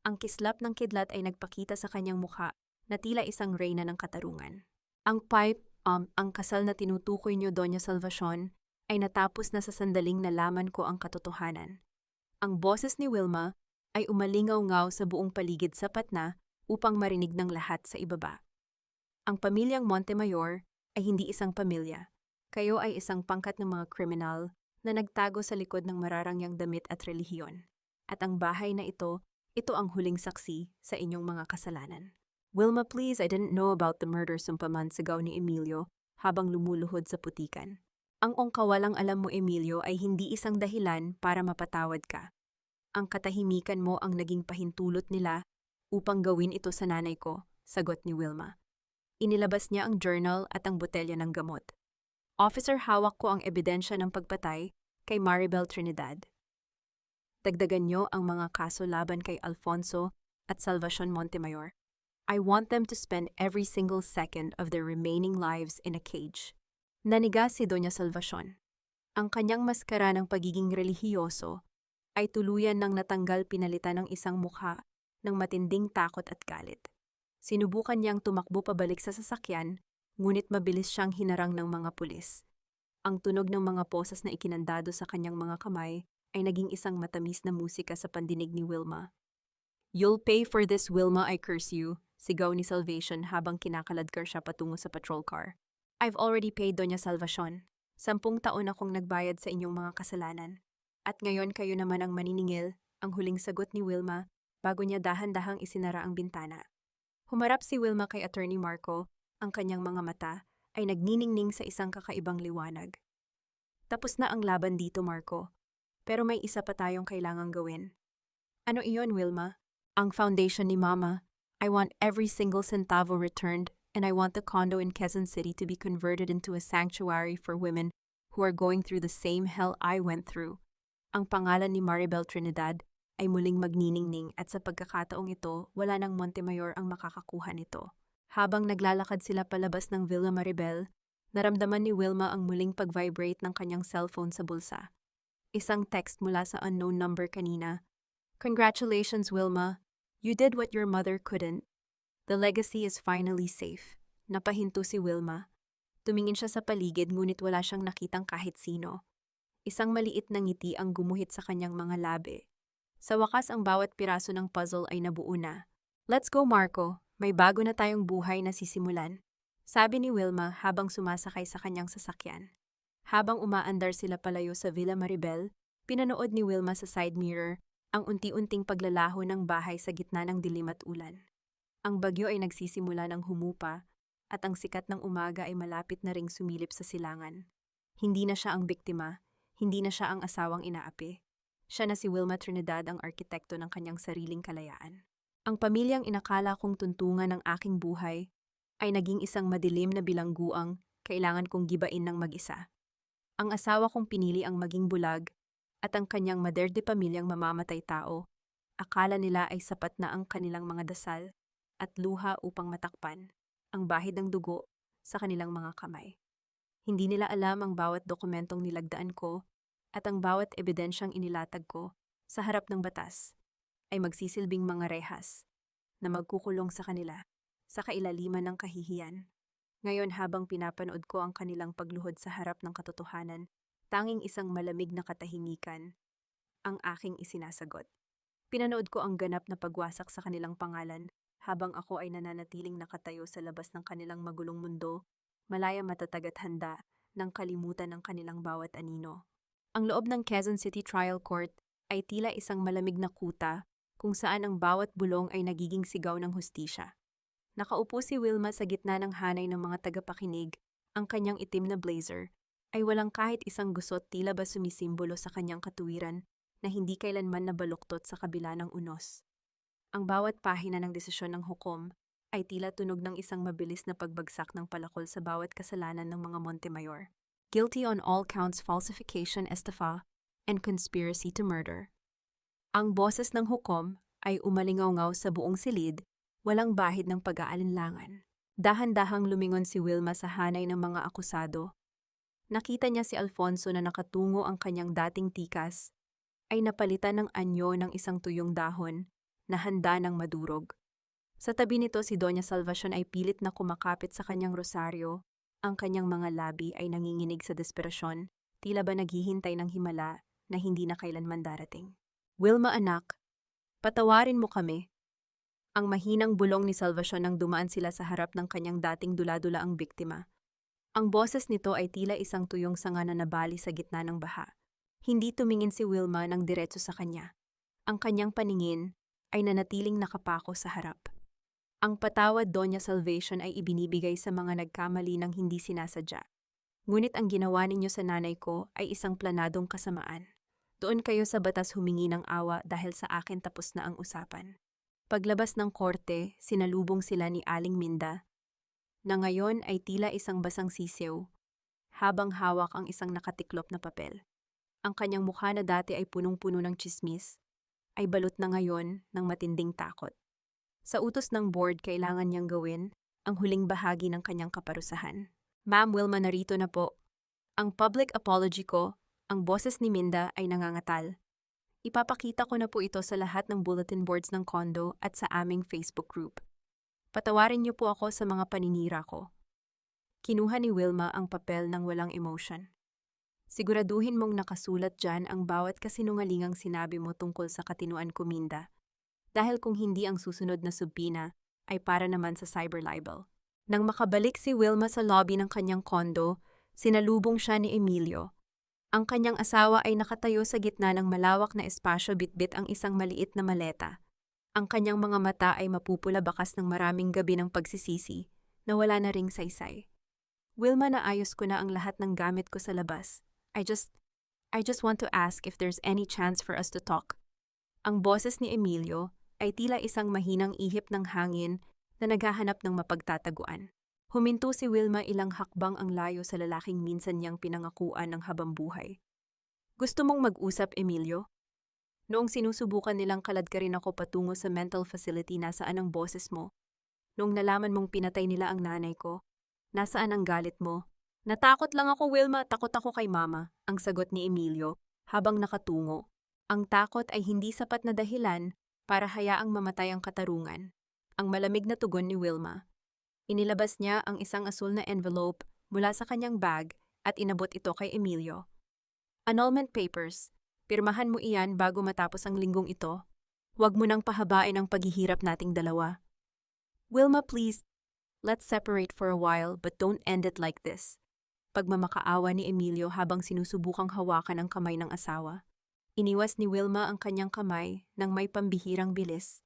Ang kislap ng kidlat ay nagpakita sa kanyang mukha na tila isang reyna ng katarungan. Ang kasal na tinutukoy niyo, Doña Salvacion, ay natapos na sa sandaling nalaman ko ang katotohanan. Ang boses ni Wilma ay umalingaw-ngaw sa buong paligid, sapat na upang marinig ng lahat sa ibaba. Ang pamilyang Montemayor ay hindi isang pamilya. Kayo ay isang pangkat ng mga kriminal na nagtago sa likod ng mararangyang damit at relihiyon. At ang bahay na ito ang huling saksi sa inyong mga kasalanan. "Wilma, please, I didn't know about the murder," sumpaman sigaw ni Emilio habang lumuluhod sa putikan. Ang ongkawalang alam mo, Emilio, ay hindi isang dahilan para mapatawad ka. Ang katahimikan mo ang naging pahintulot nila upang gawin ito sa nanay ko, sagot ni Wilma. Inilabas niya ang journal at ang botelya ng gamot. "Officer, hawak ko ang ebidensya ng pagpatay kay Maribel Trinidad. Dagdagan niyo ang mga kaso laban kay Alfonso at Salvacion Montemayor. I want them to spend every single second of their remaining lives in a cage." Naniga si Doña Salvacion. Ang kanyang maskara ng pagiging relihiyoso ay tuluyan ng natanggal, pinalitan ng isang mukha ng matinding takot at galit. Sinubukan niyang tumakbo pabalik sa sasakyan, ngunit mabilis siyang hinarang ng mga pulis. Ang tunog ng mga posas na ikinandado sa kanyang mga kamay ay naging isang matamis na musika sa pandinig ni Wilma. "You'll pay for this, Wilma, I curse you," sigaw ni Salvation habang kinakaladkar siya patungo sa patrol car. "I've already paid, Doña Salvacion. 10 taon akong nagbayad sa inyong mga kasalanan. At ngayon kayo naman ang maniningil," ang huling sagot ni Wilma bago niya dahan-dahang isinara ang bintana. Humarap si Wilma kay Attorney Marco, ang kanyang mga mata ay nagniningning sa isang kakaibang liwanag. "Tapos na ang laban dito, Marco. Pero may isa pa tayong kailangang gawin." "Ano iyon, Wilma?" "Ang foundation ni Mama. I want every single centavo returned, and I want the condo in Quezon City to be converted into a sanctuary for women who are going through the same hell I went through." Ang pangalan ni Maribel Trinidad ay muling magniningning at sa pagkakataong ito, wala nang Montemayor ang makakakuha nito. Habang naglalakad sila palabas ng Villa Maribel, naramdaman ni Wilma ang muling pag-vibrate ng kanyang cellphone sa bulsa. Isang text mula sa unknown number kanina. "Congratulations, Wilma. You did what your mother couldn't. The legacy is finally safe." Napahinto si Wilma. Tumingin siya sa paligid, ngunit wala siyang nakitang kahit sino. Isang maliit na ngiti ang gumuhit sa kanyang mga labi. Sa wakas, ang bawat piraso ng puzzle ay nabuo na. "Let's go, Marco. May bago na tayong buhay na sisimulan," sabi ni Wilma habang sumasakay sa kanyang sasakyan. Habang umaandar sila palayo sa Villa Maribel, pinanood ni Wilma sa side mirror ang unti-unting paglalaho ng bahay sa gitna ng dilim at ulan. Ang bagyo ay nagsisimula ng humupa at ang sikat ng umaga ay malapit na ring sumilip sa silangan. Hindi na siya ang biktima, hindi na siya ang asawang inaapi. Siya na si Wilma Trinidad, ang arkitekto ng kanyang sariling kalayaan. Ang pamilyang inakala kong tuntungan ng aking buhay ay naging isang madilim na bilangguang kailangan kong gibain ng mag-isa. Ang asawa kong pinili ang maging bulag at ang kanyang moderde pamilyang mamamatay tao. Akala nila ay sapat na ang kanilang mga dasal at luha upang matakpan ang bahid ng dugo sa kanilang mga kamay. Hindi nila alam ang bawat dokumentong nilagdaan ko at ang bawat ebidensyang inilatag ko sa harap ng batas ay magsisilbing mga rehas na magkukulong sa kanila sa kailaliman ng kahihiyan. Ngayon, habang pinapanood ko ang kanilang pagluhod sa harap ng katotohanan, tanging isang malamig na katahimikan ang aking isinasagot. Pinanood ko ang ganap na pagwasak sa kanilang pangalan habang ako ay nananatiling nakatayo sa labas ng kanilang magulong mundo, malaya matatag at handa ng kalimutan ng kanilang bawat anino. Ang loob ng Quezon City Trial Court ay tila isang malamig na kuta kung saan ang bawat bulong ay nagiging sigaw ng hustisya. Nakaupo si Wilma sa gitna ng hanay ng mga tagapakinig, ang kanyang itim na blazer ay walang kahit isang gusot, tila ba sumisimbolo sa kanyang katuwiran na hindi kailanman nabaluktot sa kabila ng unos. Ang bawat pahina ng desisyon ng hukom ay tila tunog ng isang mabilis na pagbagsak ng palakol sa bawat kasalanan ng mga Montemayor. Guilty on all counts falsification, estafa, and conspiracy to murder. Ang boses ng hukom ay umalingaw-ngaw sa buong silid, walang bahid ng pag-aalinlangan. Dahan-dahang lumingon si Wilma sa hanay ng mga akusado. Nakita niya si Alfonso na nakatungo ang kanyang dating tikas, ay napalitan ng anyo ng isang tuyong dahon na handa ng madurog. Sa tabi nito si Doña Salvacion ay pilit na kumakapit sa kanyang rosaryo, ang kanyang mga labi ay nanginginig sa desperasyon, tila ba naghihintay ng himala na hindi na kailanman darating. Wilma anak, patawarin mo kami. Ang mahinang bulong ni Salvacion nang dumaan sila sa harap ng kanyang dating dula-dula ang biktima. Ang boses nito ay tila isang tuyong sanga na nabali sa gitna ng baha. Hindi tumingin si Wilma ng diretso sa kanya. Ang kanyang paningin ay nanatiling nakapako sa harap. Ang patawad, Doña Salvacion, ay ibinibigay sa mga nagkamali ng hindi sinasadya. Ngunit ang ginawa ninyo sa nanay ko ay isang planadong kasamaan. Doon kayo sa batas humingi ng awa dahil sa akin tapos na ang usapan. Paglabas ng korte, sinalubong sila ni Aling Minda, na ngayon ay tila isang basang sisiw, habang hawak ang isang nakatiklop na papel. Ang kanyang mukha na dati ay punong-puno ng tsismis, ay balot na ngayon ng matinding takot. Sa utos ng board, kailangan niyang gawin ang huling bahagi ng kanyang kaparusahan. Ma'am Wilma, narito na po. Ang public apology ko, ang boses ni Minda ay nangangatal. Ipapakita ko na po ito sa lahat ng bulletin boards ng condo at sa aming Facebook group. Patawarin niyo po ako sa mga paninira ko. Kinuha ni Wilma ang papel ng walang emotion. Siguraduhin mong nakasulat dyan ang bawat kasinungalingang sinabi mo tungkol sa katinuan ko, Minda. Dahil kung hindi, ang susunod na subpina ay para naman sa cyber libel. Nang makabalik si Wilma sa lobby ng kanyang kondo, sinalubong siya ni Emilio. Ang kanyang asawa ay nakatayo sa gitna ng malawak na espasyo, bitbit ang isang maliit na maleta. Ang kanyang mga mata ay mapupula bakas ng maraming gabi ng pagsisisi na wala na ring saysay. Wilma, naayos ko na ang lahat ng gamit ko sa labas. I just want to ask if there's any chance for us to talk. Ang boses ni Emilio ay tila isang mahinang ihip ng hangin na naghahanap ng mapagtataguan. Huminto si Wilma ilang hakbang ang layo sa lalaking minsan niyang pinangakuan ng habambuhay. Gusto mong mag-usap, Emilio? Noong sinusubukan nilang kaladkarin ako patungo sa mental facility, nasaan ang boses mo? Noong nalaman mong pinatay nila ang nanay ko, nasaan ang galit mo? Natakot lang ako, Wilma. Takot ako kay Mama, ang sagot ni Emilio habang nakatungo. Ang takot ay hindi sapat na dahilan para hayaang mamatay ang katarungan. Ang malamig na tugon ni Wilma. Inilabas niya ang isang asul na envelope mula sa kanyang bag at inabot ito kay Emilio. Annulment papers. Pirmahan mo iyan bago matapos ang linggong ito. Huwag mo nang pahabain ang paghihirap nating dalawa. Wilma, please. Let's separate for a while but don't end it like this. Pagmamakaawa ni Emilio habang sinusubukang hawakan ang kamay ng asawa. Iniwas ni Wilma ang kanyang kamay nang may pambihirang bilis.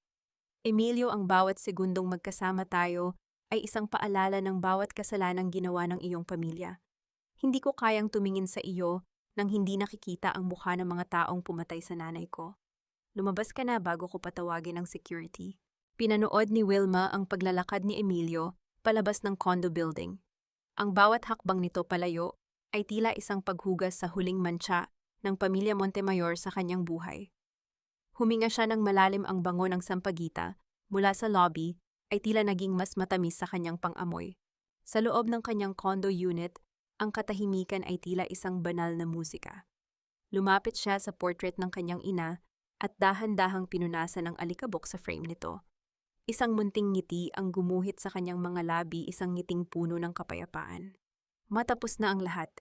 Emilio, ang bawat segundong magkasama tayo ay isang paalala ng bawat kasalanang ginawa ng iyong pamilya. Hindi ko kayang tumingin sa iyo nang hindi nakikita ang mukha ng mga taong pumatay sa nanay ko. Lumabas ka na bago ko patawagin ang security. Pinanood ni Wilma ang paglalakad ni Emilio palabas ng condo building. Ang bawat hakbang nito palayo ay tila isang paghugas sa huling mantsa ng pamilya Montemayor sa kanyang buhay. Huminga siya ng malalim, ang bango ng sampagita mula sa lobby ay tila naging mas matamis sa kanyang pang-amoy. Sa loob ng kanyang condo unit, ang katahimikan ay tila isang banal na musika. Lumapit siya sa portrait ng kanyang ina at dahan-dahang pinunasan ang alikabok sa frame nito. Isang munting ngiti ang gumuhit sa kanyang mga labi, isang ngiting puno ng kapayapaan. Matapos na ang lahat.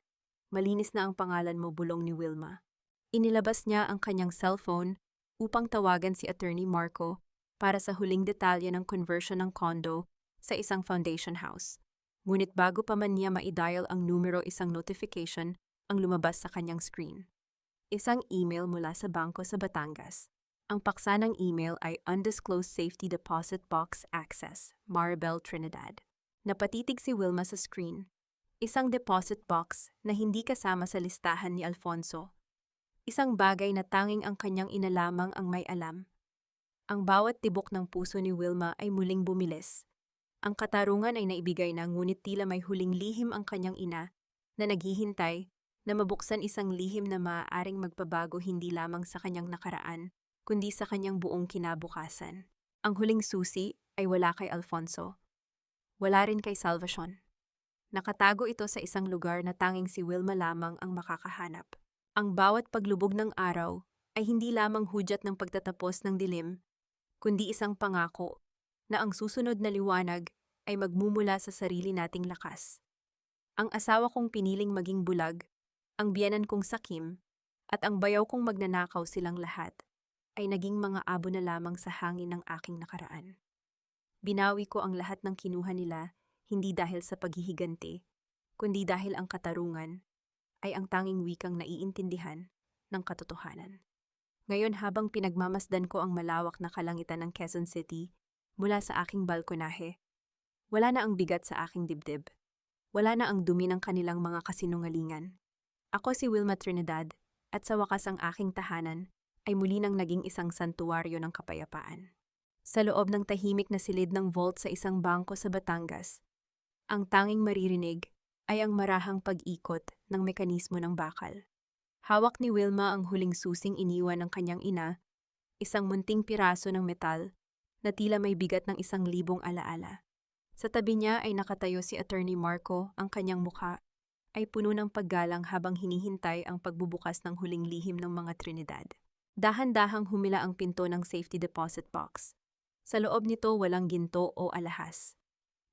Malinis na ang pangalan mo, bulong ni Wilma. Inilabas niya ang kanyang cellphone upang tawagan si Attorney Marco para sa huling detalye ng conversion ng condo sa isang foundation house. Ngunit bago pa man niya ma-dial ang numero, isang notification ang lumabas sa kanyang screen. Isang email mula sa bangko sa Batangas. Ang paksa ng email ay Undisclosed Safety Deposit Box Access, Maribel Trinidad. Napatitig si Wilma sa screen. Isang deposit box na hindi kasama sa listahan ni Alfonso. Isang bagay na tanging ang kanyang ina lamang ang may alam. Ang bawat tibok ng puso ni Wilma ay muling bumilis. Ang katarungan ay naibigay na, ngunit tila may huling lihim ang kanyang ina na naghihintay na mabuksan, isang lihim na maaaring magpabago hindi lamang sa kanyang nakaraan, kundi sa kanyang buong kinabukasan. Ang huling susi ay wala kay Alfonso. Wala rin kay Salvacion. Nakatago ito sa isang lugar na tanging si Wilma lamang ang makakahanap. Ang bawat paglubog ng araw ay hindi lamang hudyat ng pagtatapos ng dilim, kundi isang pangako na ang susunod na liwanag ay magmumula sa sarili nating lakas. Ang asawa kong piniling maging bulag, ang biyenan kong sakim, at ang bayaw kong magnanakaw, silang lahat ay naging mga abo na lamang sa hangin ng aking nakaraan. Binawi ko ang lahat ng kinuha nila, hindi dahil sa paghihiganti, kundi dahil ang katarungan ay ang tanging wikang naiintindihan ng katotohanan. Ngayon, habang pinagmamasdan ko ang malawak na kalangitan ng Quezon City mula sa aking balkonahe, wala na ang bigat sa aking dibdib. Wala na ang dumi ng kanilang mga kasinungalingan. Ako si Wilma Trinidad, at sa wakas ang aking tahanan ay muli nang naging isang santuwaryo ng kapayapaan. Sa loob ng tahimik na silid ng vault sa isang bangko sa Batangas, ang tanging maririnig ay ang marahang pag-ikot ng mekanismo ng bakal. Hawak ni Wilma ang huling susing iniwan ng kanyang ina, isang munting piraso ng metal na tila may bigat ng 1,000 alaala. Sa tabi niya ay nakatayo si Attorney Marco, ang kanyang mukha ay puno ng paggalang habang hinihintay ang pagbubukas ng huling lihim ng mga Trinidad. Dahan-dahang humila ang pinto ng safety deposit box. Sa loob nito walang ginto o alahas.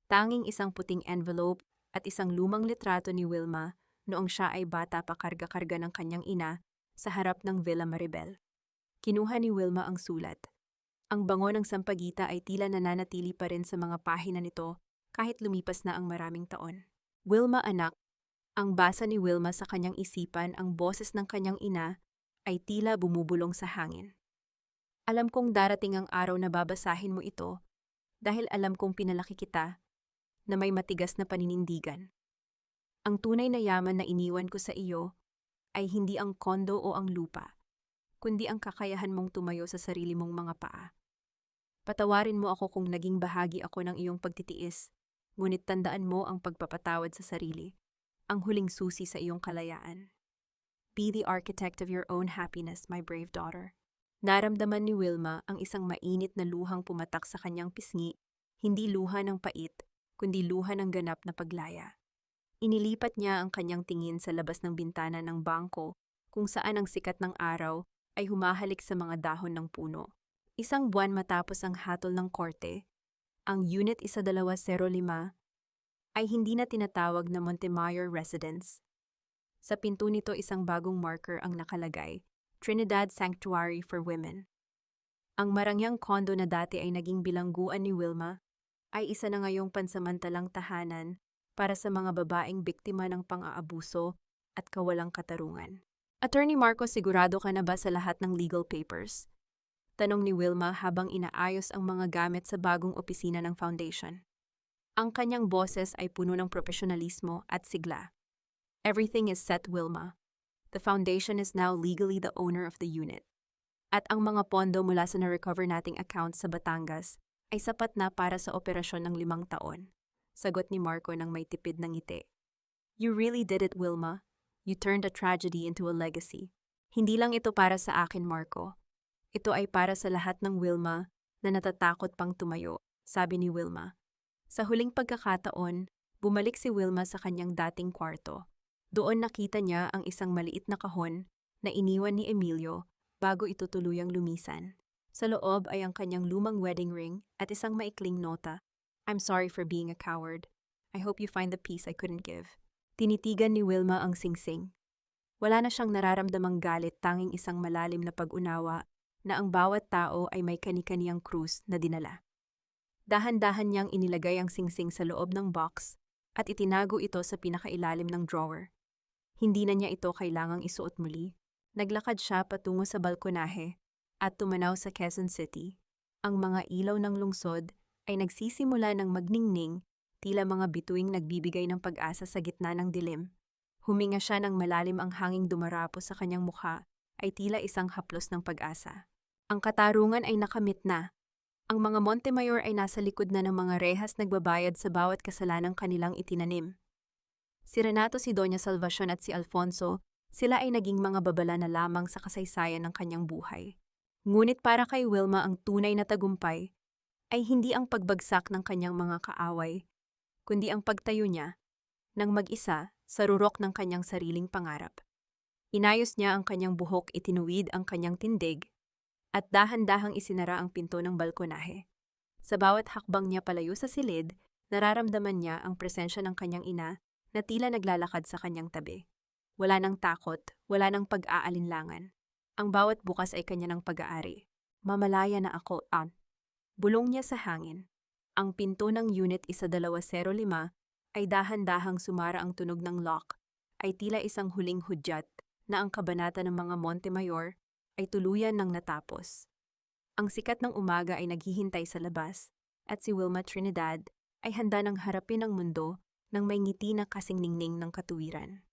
Tanging isang puting envelope at isang lumang litrato ni Wilma noong siya ay bata pa, karga-karga ng kanyang ina sa harap ng Villa Maribel. Kinuha ni Wilma ang sulat. Ang bango ng sampagita ay tila nananatili pa rin sa mga pahina nito kahit lumipas na ang maraming taon. Wilma, anak. Ang basa ni Wilma sa kanyang isipan, ang boses ng kanyang ina ay tila bumubulong sa hangin. Alam kong darating ang araw na babasahin mo ito dahil alam kong pinalaki kita na may matigas na paninindigan. Ang tunay na yaman na iniwan ko sa iyo ay hindi ang kondo o ang lupa, kundi ang kakayahan mong tumayo sa sarili mong mga paa. Patawarin mo ako kung naging bahagi ako ng iyong pagtitiis, ngunit tandaan mo ang pagpapatawad sa sarili, ang huling susi sa iyong kalayaan. Be the architect of your own happiness, my brave daughter. Naramdaman ni Wilma ang isang mainit na luhang pumatak sa kanyang pisngi, hindi luha ng pait, kundi luha ng ganap na paglaya. Inilipat niya ang kanyang tingin sa labas ng bintana ng bangko, kung saan ang sikat ng araw ay humahalik sa mga dahon ng puno. Isang buwan matapos ang hatol ng korte, ang Unit 1205 ay hindi na tinatawag na Montemayor Residence. Sa pinto nito isang bagong marker ang nakalagay, Trinidad Sanctuary for Women. Ang marangyang kondo na dati ay naging bilangguan ni Wilma ay isa na ngayong pansamantalang tahanan para sa mga babaeng biktima ng pang-aabuso at kawalang katarungan. Attorney Marco, sigurado ka na ba sa lahat ng legal papers? Tanong ni Wilma habang inaayos ang mga gamit sa bagong opisina ng foundation. Ang kanyang boses ay puno ng profesionalismo at sigla. Everything is set, Wilma. The foundation is now legally the owner of the unit. At ang mga pondo mula sa na-recover nating account sa Batangas ay sapat na para sa operasyon ng 5 taon. Sagot ni Marco nang may tipid ng ngiti. You really did it, Wilma. You turned a tragedy into a legacy. Hindi lang ito para sa akin, Marco. Ito ay para sa lahat ng Wilma na natatakot pang tumayo, sabi ni Wilma. Sa huling pagkakataon, bumalik si Wilma sa kanyang dating kwarto. Doon nakita niya ang isang maliit na kahon na iniwan ni Emilio bago ito tuluyang lumisan. Sa loob ay ang kanyang lumang wedding ring at isang maikling nota. I'm sorry for being a coward. I hope you find the peace I couldn't give. Tinitigan ni Wilma ang singsing. Wala na siyang nararamdamang galit, tanging isang malalim na pag-unawa na ang bawat tao ay may kani-kaniyang krus na dinala. Dahan-dahan niyang inilagay ang singsing sa loob ng box at itinago ito sa pinakailalim ng drawer. Hindi na niya ito kailangang isuot muli. Naglakad siya patungo sa balkonahe at tumanaw sa Quezon City. Ang mga ilaw ng lungsod ay nagsisimula ng magningning, tila mga bituing nagbibigay ng pag-asa sa gitna ng dilim. Huminga siya ng malalim, ang hanging dumarapo sa kanyang mukha ay tila isang haplos ng pag-asa. Ang katarungan ay nakamit na. Ang mga Montemayor ay nasa likod na ng mga rehas, nagbabayad sa bawat kasalanang kanilang itinanim. Si Renato, si Doña Salvacion at si Alfonso, sila ay naging mga babala na lamang sa kasaysayan ng kanyang buhay. Ngunit para kay Wilma, ang tunay na tagumpay ay hindi ang pagbagsak ng kanyang mga kaaway, kundi ang pagtayo niya ng mag-isa sa rurok ng kanyang sariling pangarap. Inayos niya ang kanyang buhok, itinuwid ang kanyang tindig, at dahan-dahang isinara ang pinto ng balkonahe. Sa bawat hakbang niya palayo sa silid, nararamdaman niya ang presensya ng kanyang ina na tila naglalakad sa kanyang tabi. Wala nang takot, wala nang pag-aalinlangan. Ang bawat bukas ay kanya ng pag-aari. Mamalaya na ako, bulong niya sa hangin. Ang pinto ng Unit 1205 ay dahan-dahang sumara, ang tunog ng lock ay tila isang huling hudyat na ang kabanata ng mga Montemayor ay tuluyan ng natapos. Ang sikat ng umaga ay naghihintay sa labas at si Wilma Trinidad ay handa ng harapin ang mundo ng may ngiti na kasing ningning ng katuwiran.